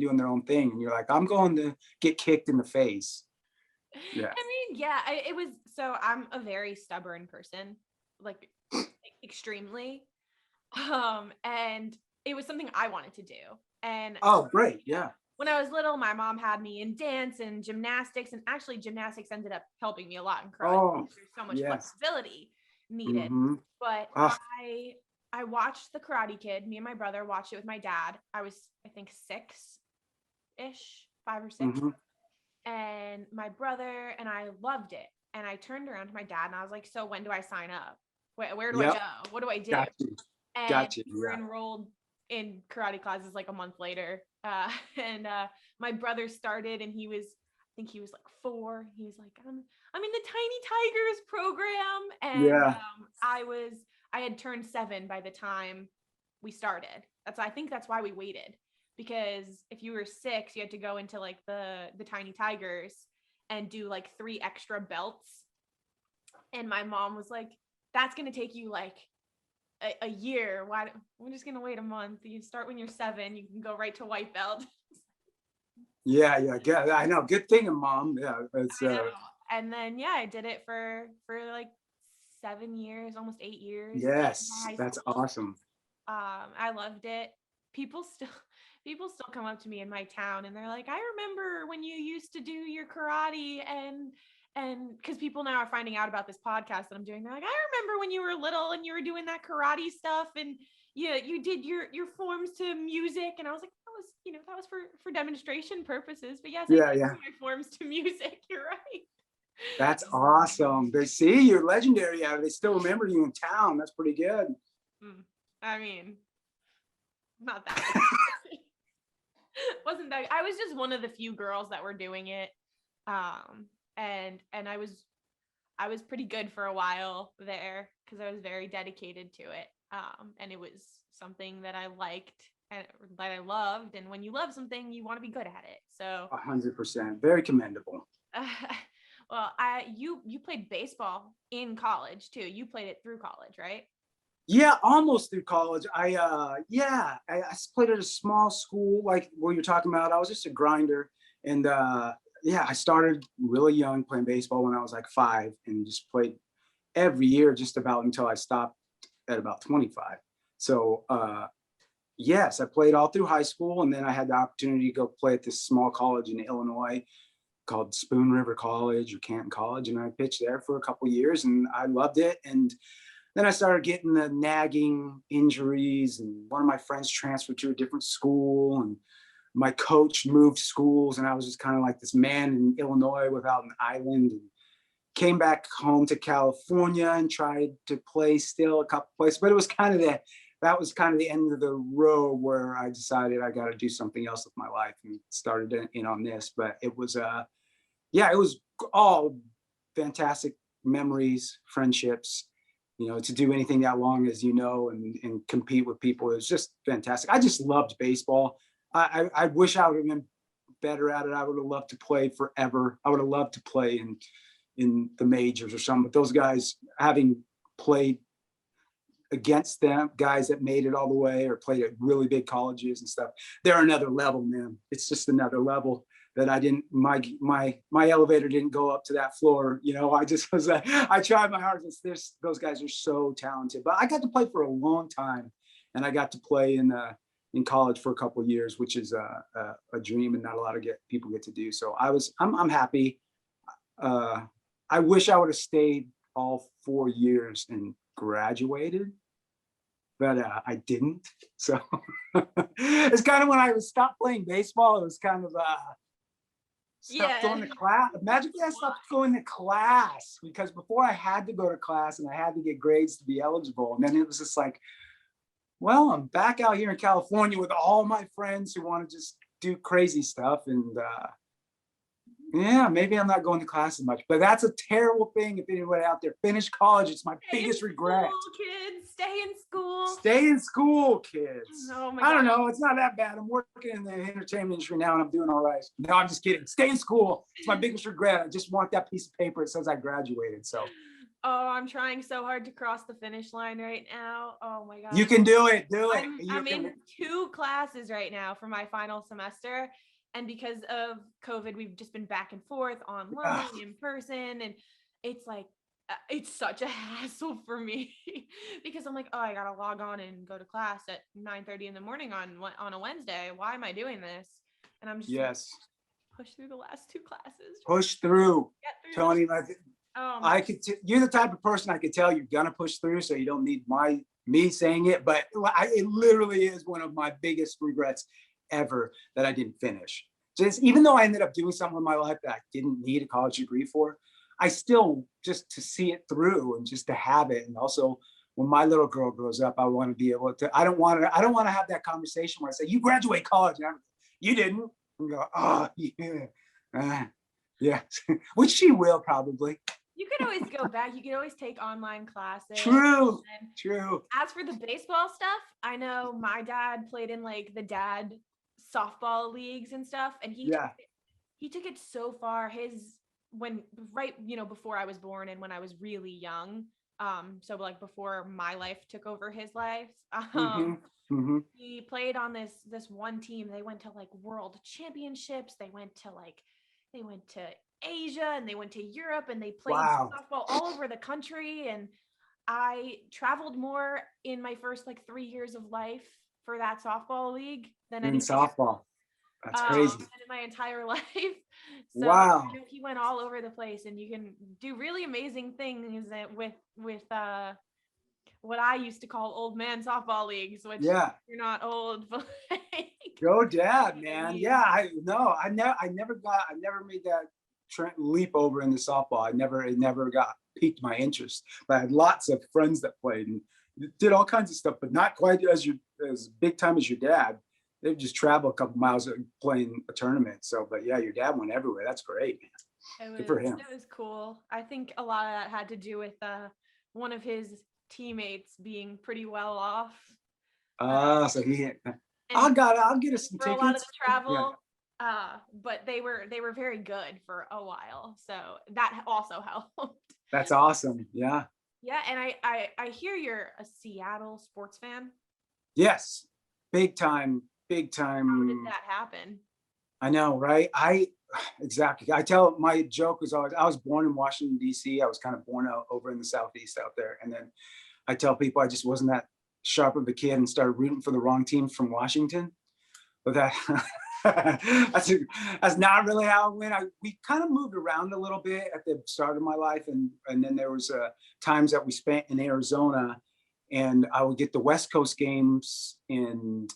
doing their own thing, and you're like, I'm going to get kicked in the face. Yeah. I mean, yeah, it was, so I'm a very stubborn person, like extremely. And it was something I wanted to do. And Oh, great. Yeah. when I was little, my mom had me in dance and gymnastics, and actually gymnastics ended up helping me a lot in karate. Oh, There's so much yes. flexibility needed. Mm-hmm. But Oh. I watched The Karate Kid. Me and my brother watched it with my dad. I was, I think, 6-ish, 5 or 6. Mm-hmm. And my brother and I loved it. And I turned around to my dad and I was like, so when do I sign up? Where do I go? What do I do? Gotcha. And we were enrolled in karate classes like a month later. And my brother started, and I think he was like 4. He was like, I'm in the Tiny Tigers program. And I had turned 7 by the time we started. I think that's why we waited, because if you were 6, you had to go into like the Tiny Tigers and do like 3 extra belts. And my mom was like, that's going to take you like a year. Why? We're just going to wait a month. You start when you're 7, you can go right to white belt. Yeah. I know. Good thing, Mom. Yeah. It's, and then, I did it for like 7 years, almost 8 years. Yes. That's awesome. I loved it. People still come up to me in my town and they're like, I remember when you used to do your karate, and because people now are finding out about this podcast that I'm doing. They're like, I remember when you were little and you were doing that karate stuff, and you did your forms to music. And I was like, that was for demonstration purposes. But yes, I did my forms to music. You're right. That's awesome. They see you're legendary. They still remember you in town. That's pretty good. I mean, not that. Wasn't that? I was just one of the few girls that were doing it. And I was pretty good for a while there because I was very dedicated to it. And it was something that I liked and that I loved. And when you love something, you want to be good at it. So 100%, very commendable. Well, you played baseball in college too. You played it through college, right? Yeah, almost through college. I played at a small school, like what you're talking about. I was just a grinder, and I started really young playing baseball when I was like 5, and just played every year just about until I stopped at about 25. So yes, I played all through high school, and then I had the opportunity to go play at this small college in Illinois called Spoon River College or Canton College, and I pitched there for a couple of years, and I loved it. And then I started getting the nagging injuries, and one of my friends transferred to a different school, and my coach moved schools, and I was just kind of like this man in Illinois without an island, and came back home to California and tried to play still a couple places, but it was kind of that was kind of the end of the road where I decided I got to do something else with my life and started in on this. But it was it was all fantastic memories, friendships. To do anything that long as and compete with people is just fantastic. I just loved baseball. I wish I would have been better at it. I would have loved to play forever. I would have loved to play in the majors or something. But those guys, having played against them, guys that made it all the way or played at really big colleges and stuff. They're another level, man. It's just another level that I didn't, my elevator didn't go up to that floor. You know, I just was, I tried my hardest. Those guys are so talented, but I got to play for a long time, and I got to play in college for a couple of years, which is a dream and not a lot of people get to do. So I'm happy. I wish I would have stayed all 4 years and graduated, but I didn't. So it's kind of when I stopped playing baseball, it was kind of stopped going to class. Magically, I stopped going to class because before I had to go to class and I had to get grades to be eligible. And then it was just like, well, I'm back out here in California with all my friends who want to just do crazy stuff. And yeah, maybe I'm not going to class as much, but that's a terrible thing. If anybody out there finish college, it's my biggest regret. Kids, stay in school. Stay in school, kids. Oh my I don't God. know. It's not that bad. I'm working in the entertainment industry now and I'm doing all right. No, I'm just kidding. Stay in school. It's my biggest regret. I just want that piece of paper that says I graduated. So. Oh, I'm trying so hard to cross the finish line right now. Oh my God. You can do it. Do it. I'm in 2 classes right now for my final semester. And because of COVID, we've just been back and forth online, in person. And it's like, it's such a hassle for me because I'm like, oh, I got to log on and go to class at 9:30 in the morning on a Wednesday. Why am I doing this? And I'm just like, push through the last 2 classes. Push through. Toni, you're the type of person I could tell you're going to push through, so you don't need me saying it. But it literally is one of my biggest regrets ever that I didn't finish. Just even though I ended up doing something in my life that I didn't need a college degree for, I still just to see it through and just to have it. And also when my little girl grows up, I want to be able to, I don't want to have that conversation where I say, you graduate college. And you didn't. And go, oh yeah. Yeah. Which she will probably. You could always go back. You could always take online classes. True. As for the baseball stuff, I know my dad played in like the dad softball leagues and stuff. And he took it so far. Before I was born and when I was really young. So like before my life took over his life. He played on this one team. They went to like world championships. They went to Asia and they went to Europe and they played softball all over the country. And I traveled more in my first like 3 years of life for that softball league than in softball. That's crazy. In my entire life. So wow. He went all over the place, and you can do really amazing things with what I used to call old man softball leagues, which you're not old, but like, go dad, man. Yeah, I never made that leap over into softball. It never got piqued my interest. But I had lots of friends that played and did all kinds of stuff, but not quite as big time as your dad. They'd just travel a couple miles playing a tournament. So, but yeah, your dad went everywhere. That's great, man. Good for him. It was cool. I think a lot of that had to do with one of his teammates being pretty well off. So I'll get us some tickets. A lot of the travel. But they were very good for a while. So that also helped. That's awesome. Yeah. Yeah. And I hear you're a Seattle sports fan. Yes. Big time. How did that happen? I know, right? Exactly. My joke was always, I was born in Washington, D.C. I was kind of born over in the Southeast out there. And then I tell people I just wasn't that sharp of a kid and started rooting for the wrong teams from Washington. But that's not really how it went. We kind of moved around a little bit at the start of my life. And then there was times that we spent in Arizona, and I would get the West Coast games, and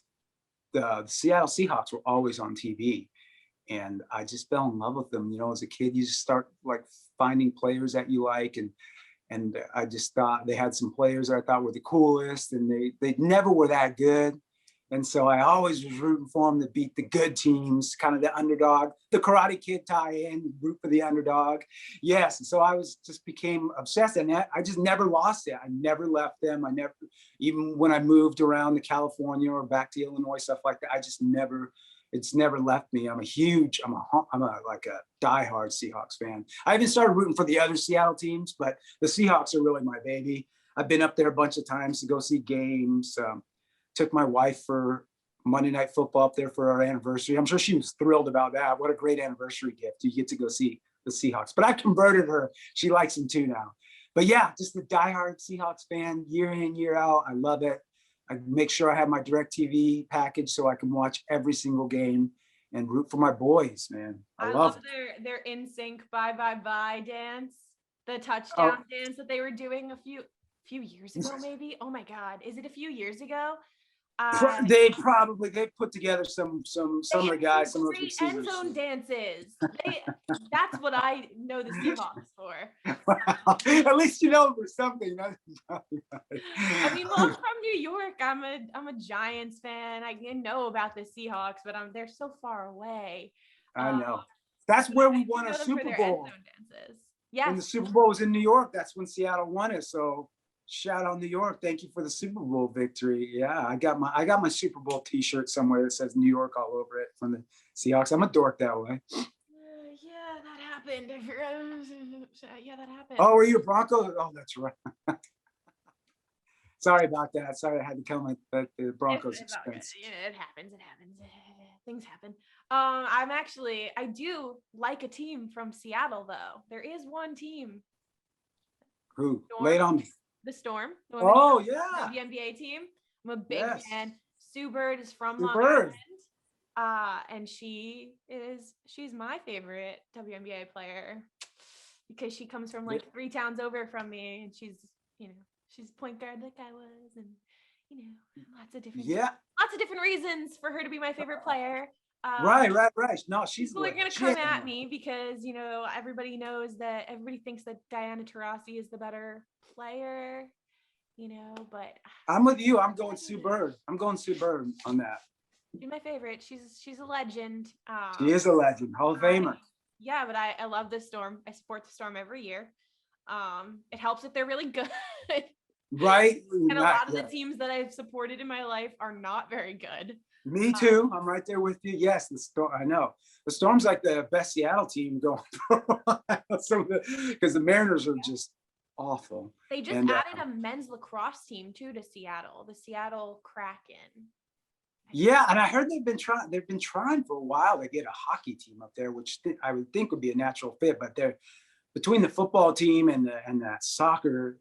the Seattle Seahawks were always on TV. And I just fell in love with them. As a kid, you just start like finding players that you like. And I just thought they had some players that I thought were the coolest, and they never were that good. And so I always was rooting for them to beat the good teams, kind of the underdog, the Karate Kid tie-in, root for the underdog. Yes. And so I became obsessed, and I just never lost it. I never left them. Even when I moved around to California or back to Illinois, stuff like that, it's never left me. I'm a diehard Seahawks fan. I even started rooting for the other Seattle teams, but the Seahawks are really my baby. I've been up there a bunch of times to go see games. Took my wife for Monday Night Football up there for our anniversary. I'm sure she was thrilled about that. What a great anniversary gift. You get to go see the Seahawks. But I converted her. She likes them too now. But yeah, just a diehard Seahawks fan, year in, year out. I love it. I make sure I have my DirecTV package so I can watch every single game and root for my boys, man. I love it. their in sync bye bye bye dance, the touchdown dance that they were doing a few years ago, maybe. Oh my God, is it a few years ago? They put together some of the guys, some of those great end zone dances. That's what I know the Seahawks for. At least you know there's something. I mean, well, I'm from New York. I'm a Giants fan. I know about the Seahawks, but they're so far away. I know. That's where we won a Super Bowl. Yes. When the Super Bowl was in New York, that's when Seattle won it. So shout out New York. Thank you for the Super Bowl victory. Yeah, I got my Super Bowl t-shirt somewhere that says New York all over it from the Seahawks. I'm a dork that way. Yeah, that happened. Yeah, that happened. Oh, were you a Broncos? Oh, that's right. Sorry about that. Sorry I had to tell the Broncos expense. It happens. Things happen. I do like a team from Seattle though. There is one team. Who? Storm. Lay it on me. The Storm. Oh yeah. The NBA team. I'm a big fan. Sue Bird is from Sue Long Bird. Island. And she's my favorite WNBA player because she comes from like 3 towns over from me, and she's point guard like I was, and lots of different reasons for her to be my favorite player. Right. No, she's people are gonna come at me because everybody thinks that Diana Taurasi is the better player, but I'm with you. I'm going Sue Bird. I'm going Sue Bird on that. She's my favorite. She's a legend. She is a legend, Hall of Famer. Yeah, but I love the Storm. I support the Storm every year. It helps that they're really good. Right. And a lot of the teams that I've supported in my life are not very good. Me too. I'm right there with you. Yes, the Storm. I know the Storm's like the best Seattle team going for a while. Because the Mariners are just awful. They just added a men's lacrosse team too to Seattle, the Seattle Kraken. Yeah, and I heard they've been trying for a while to get a hockey team up there, which I would think would be a natural fit, but they're between the football team and that soccer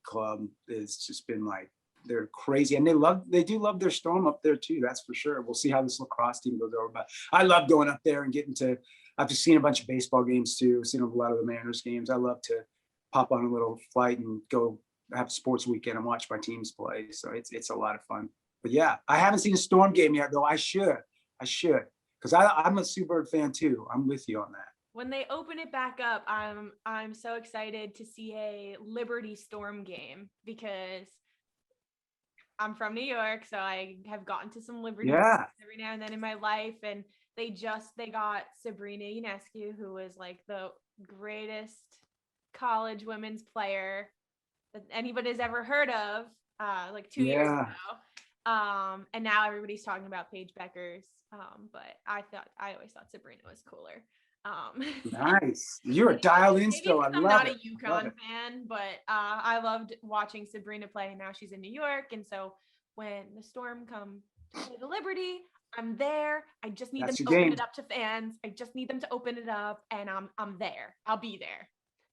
club, it's just been like they're crazy, and they do love their Storm up there too. That's for sure. We'll see how this lacrosse team goes over, but I love going up there and I've just seen a bunch of baseball games too. I've seen a lot of the Mariners games. I love to pop on a little flight and go have a sports weekend and watch my teams play. So it's a lot of fun. But yeah, I haven't seen a Storm game yet though. I should, because I'm a Sue Bird fan too. I'm with you on that. When they open it back up, I'm so excited to see a Liberty Storm game because I'm from New York, so I have gotten to some Liberty games every now and then in my life, and they got Sabrina Ionescu, who was like the greatest college women's player that anybody's ever heard of, like 2 years ago. And now everybody's talking about Paige Beckers, but I always thought Sabrina was cooler. Nice. You're a dialed in still. I'm not a UConn fan, but I loved watching Sabrina play, and now she's in New York. And so when the Storm come to play the Liberty, I'm there. I just need them to open it up to fans. I just need them to open it up, and I'm there. I'll be there.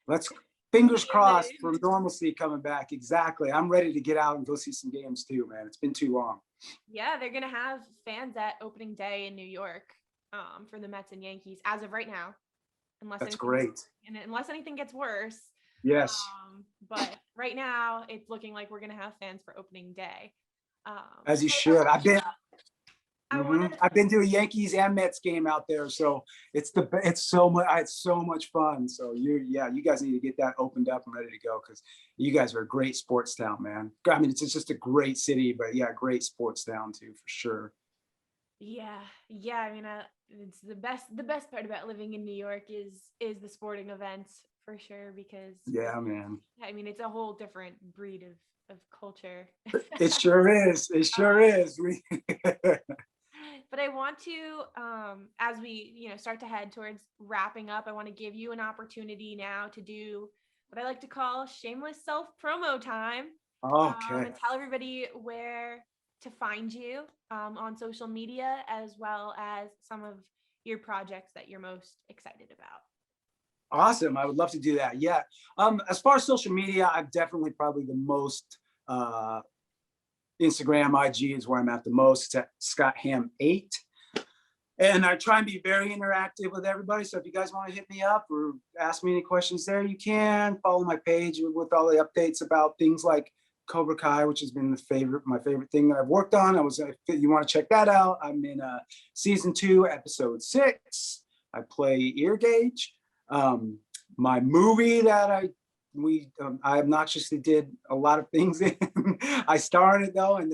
Let's fingers crossed for normalcy coming back. Exactly. I'm ready to get out and go see some games too, man. It's been too long. Yeah, they're gonna have fans at opening day in New York. For the Mets and Yankees as of right now, that's great. And unless anything gets worse. Yes. But right now it's looking like we're gonna have fans for opening day. As you should. I've been to a Yankees and Mets game out there, so it's so much fun. So you guys need to get that opened up and ready to go because you guys are a great sports town, man. I mean, it's just a great city, but yeah, great sports town too for sure. Yeah. I mean, it's the best part about living in New York is the sporting events for sure, because man. I mean, it's a whole different breed of culture. It sure is. But I want to, as we start to head towards wrapping up, I want to give you an opportunity now to do what I like to call shameless self promo time. Okay. And tell everybody where to find you on social media, as well as some of your projects that you're most excited about. Awesome. I would love to do that. Yeah. As far as social media, I'm definitely probably the most Instagram, IG is where I'm at the most. It's at Scott Hamm 8. And I try and be very interactive with everybody. So if you guys want to hit me up or ask me any questions there, you can follow my page with all the updates about things like Cobra Kai, which has been my favorite thing that I've worked on. If you want to check that out, I'm in season 2, episode 6. I play Ear Gauge. My movie that I obnoxiously did a lot of things in. I starred it though, and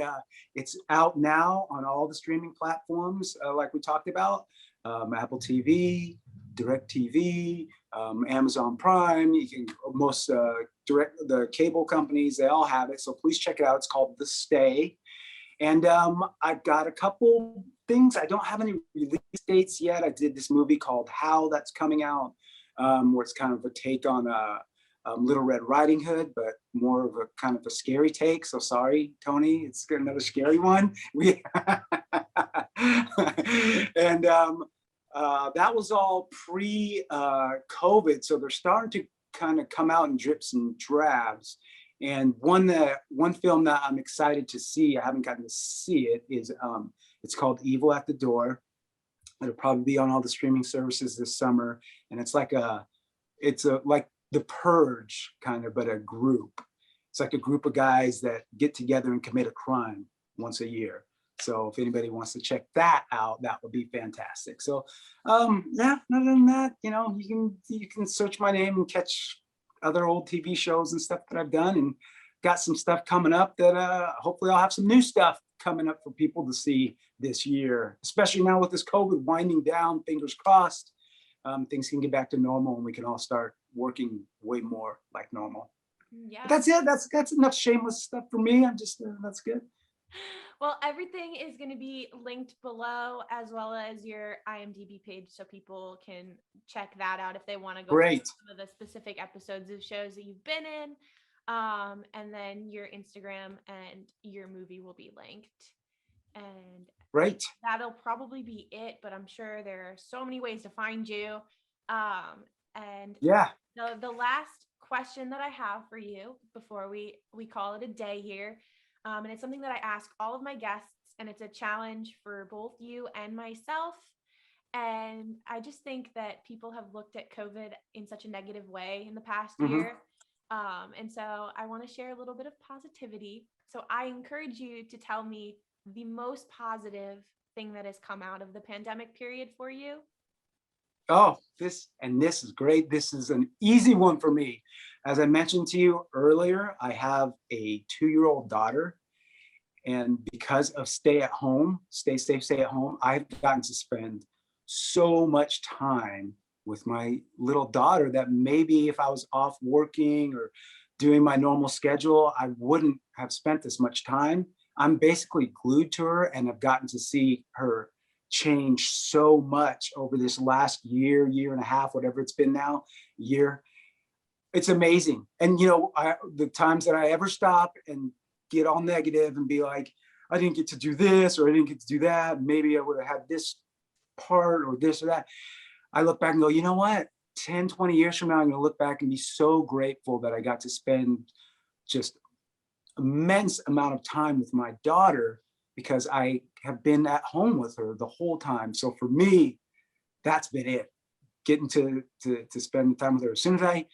it's out now on all the streaming platforms, like we talked about, Apple TV, Direct TV, Amazon Prime. You can the cable companies, they all have it. So please check it out. It's called The Stay. And I've got a couple things. I don't have any release dates yet. I did this movie called How that's coming out, where it's kind of a take on Little Red Riding Hood, but more of a kind of a scary take. So sorry, Toni, it's another scary one. And that was all pre-COVID. So they're starting to kind of come out in drips and drabs. And one film that I'm excited to see, I haven't gotten to see it, is it's called Evil at the Door. It'll probably be on all the streaming services this summer. And it's like like The Purge kind of, but a group. It's like a group of guys that get together and commit a crime once a year. So if anybody wants to check that out, that would be fantastic. So yeah, other than that, you can search my name and catch other old TV shows and stuff that I've done, and got some stuff coming up that hopefully I'll have some new stuff coming up for people to see this year, especially now with this COVID winding down, fingers crossed. Things can get back to normal and we can all start working way more like normal. Yeah. But that's it. That's enough shameless stuff for me. I'm just that's good. Well, everything is going to be linked below, as well as your IMDb page, so people can check that out if they want to go Great. through some of the specific episodes of shows that you've been in. And then your Instagram and your movie will be linked. And Great. that'll probably be it, but I'm sure there are so many ways to find you. And Yeah. the last question that I have for you before we call it a day here, and it's something that I ask all of my guests, and it's a challenge for both you and myself. And I just think that people have looked at COVID in such a negative way in the past year. And so I want to share a little bit of positivity. So I encourage you to tell me the most positive thing that has come out of the pandemic period for you. Oh, this is great. This is an easy one for me. As I mentioned to you earlier, I have a 2-year-old daughter, and because of stay at home, stay safe, stay at home, I've gotten to spend so much time with my little daughter that maybe if I was off working or doing my normal schedule, I wouldn't have spent this much time. I'm basically glued to her, and I've gotten to see her change so much over this last year and a half, whatever it's been now, year. It's amazing. And the times that I ever stop and get all negative and be like, I didn't get to do this, or I didn't get to do that, maybe I would have had this part or this or that, I look back and go, you know what, 10, 20 years from now, I'm going to look back and be so grateful that I got to spend just immense amount of time with my daughter, because I have been at home with her the whole time. So for me, that's been it, getting to spend time with her. As soon as I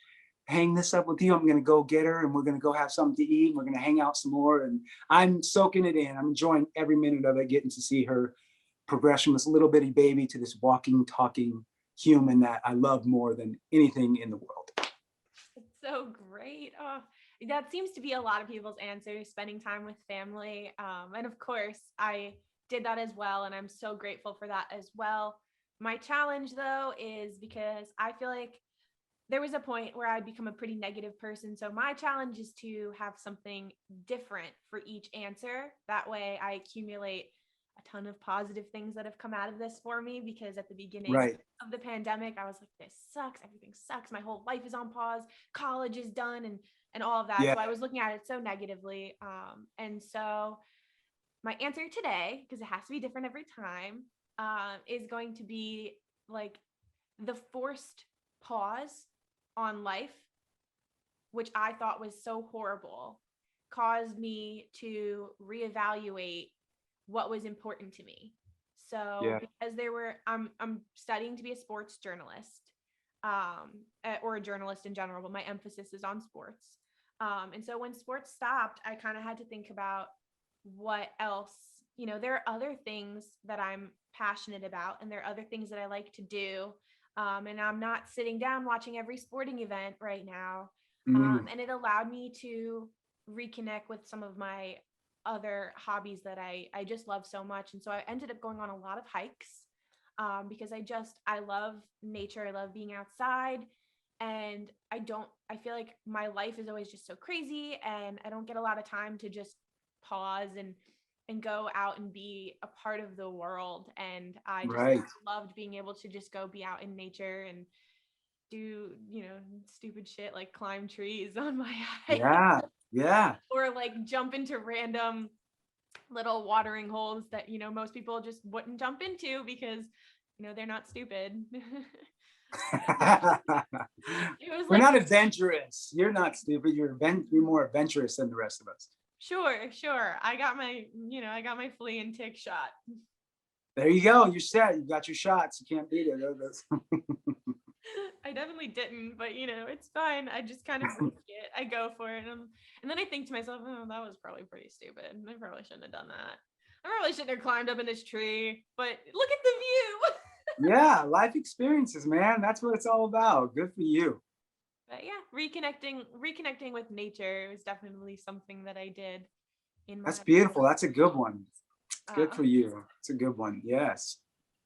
hang this up with you, I'm going to go get her, and we're going to go have something to eat, and we're going to hang out some more. And I'm soaking it in. I'm enjoying every minute of it, getting to see her progress from this little bitty baby to this walking, talking human that I love more than anything in the world. It's so great. Oh, that seems to be a lot of people's answers, spending time with family. And of course, I did that as well, and I'm so grateful for that as well. My challenge, though, is because I feel like there was a point where I'd become a pretty negative person. So my challenge is to have something different for each answer. That way I accumulate a ton of positive things that have come out of this for me, because at the beginning Right. of the pandemic, I was like, this sucks. Everything sucks. My whole life is on pause. College is done and all of that. Yeah. So I was looking at it so negatively. And so my answer today, because it has to be different every time, is going to be like the forced pause on life, which I thought was so horrible, caused me to reevaluate what was important to me. So Yeah. because I'm studying to be a sports journalist, or a journalist in general, but my emphasis is on sports. And so when sports stopped, I kind of had to think about what else, there are other things that I'm passionate about, and there are other things that I like to do. And I'm not sitting down watching every sporting event right now. And it allowed me to reconnect with some of my other hobbies that I just love so much. And so I ended up going on a lot of hikes, because I love nature. I love being outside, and I feel like my life is always just so crazy, and I don't get a lot of time to just pause and go out and be a part of the world. And I just Right. loved being able to just go be out in nature and do, stupid shit like climb trees on my hike, Yeah. Yeah. or like jump into random little watering holes that, most people just wouldn't jump into because, they're not stupid. It was We're like, not adventurous. You're not stupid. You're more adventurous than the rest of us. sure. I got my flea and tick shot. There you go. You're set. You got your shots. You can't beat it. I definitely didn't, but it's fine. I just kind of risk it. I go for it. And then I think to myself, oh, that was probably pretty stupid. I probably shouldn't have done that. I probably shouldn't have climbed up in this tree, but look at the view. Yeah. Life experiences, man. That's what it's all about. Good for you. But yeah, reconnecting with nature is definitely something that I did in my That's beautiful. That's a good one. Good uh, for you. It's a good one. Yes.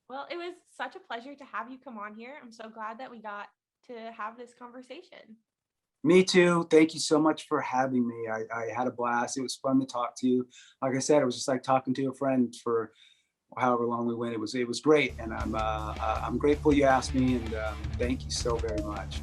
Well, it was such a pleasure to have you come on here. I'm so glad that we got to have this conversation. Me too. Thank you so much for having me. I had a blast. It was fun to talk to you. Like I said, it was just like talking to a friend for however long we went. It was great, and I'm grateful you asked me, and thank you so very much.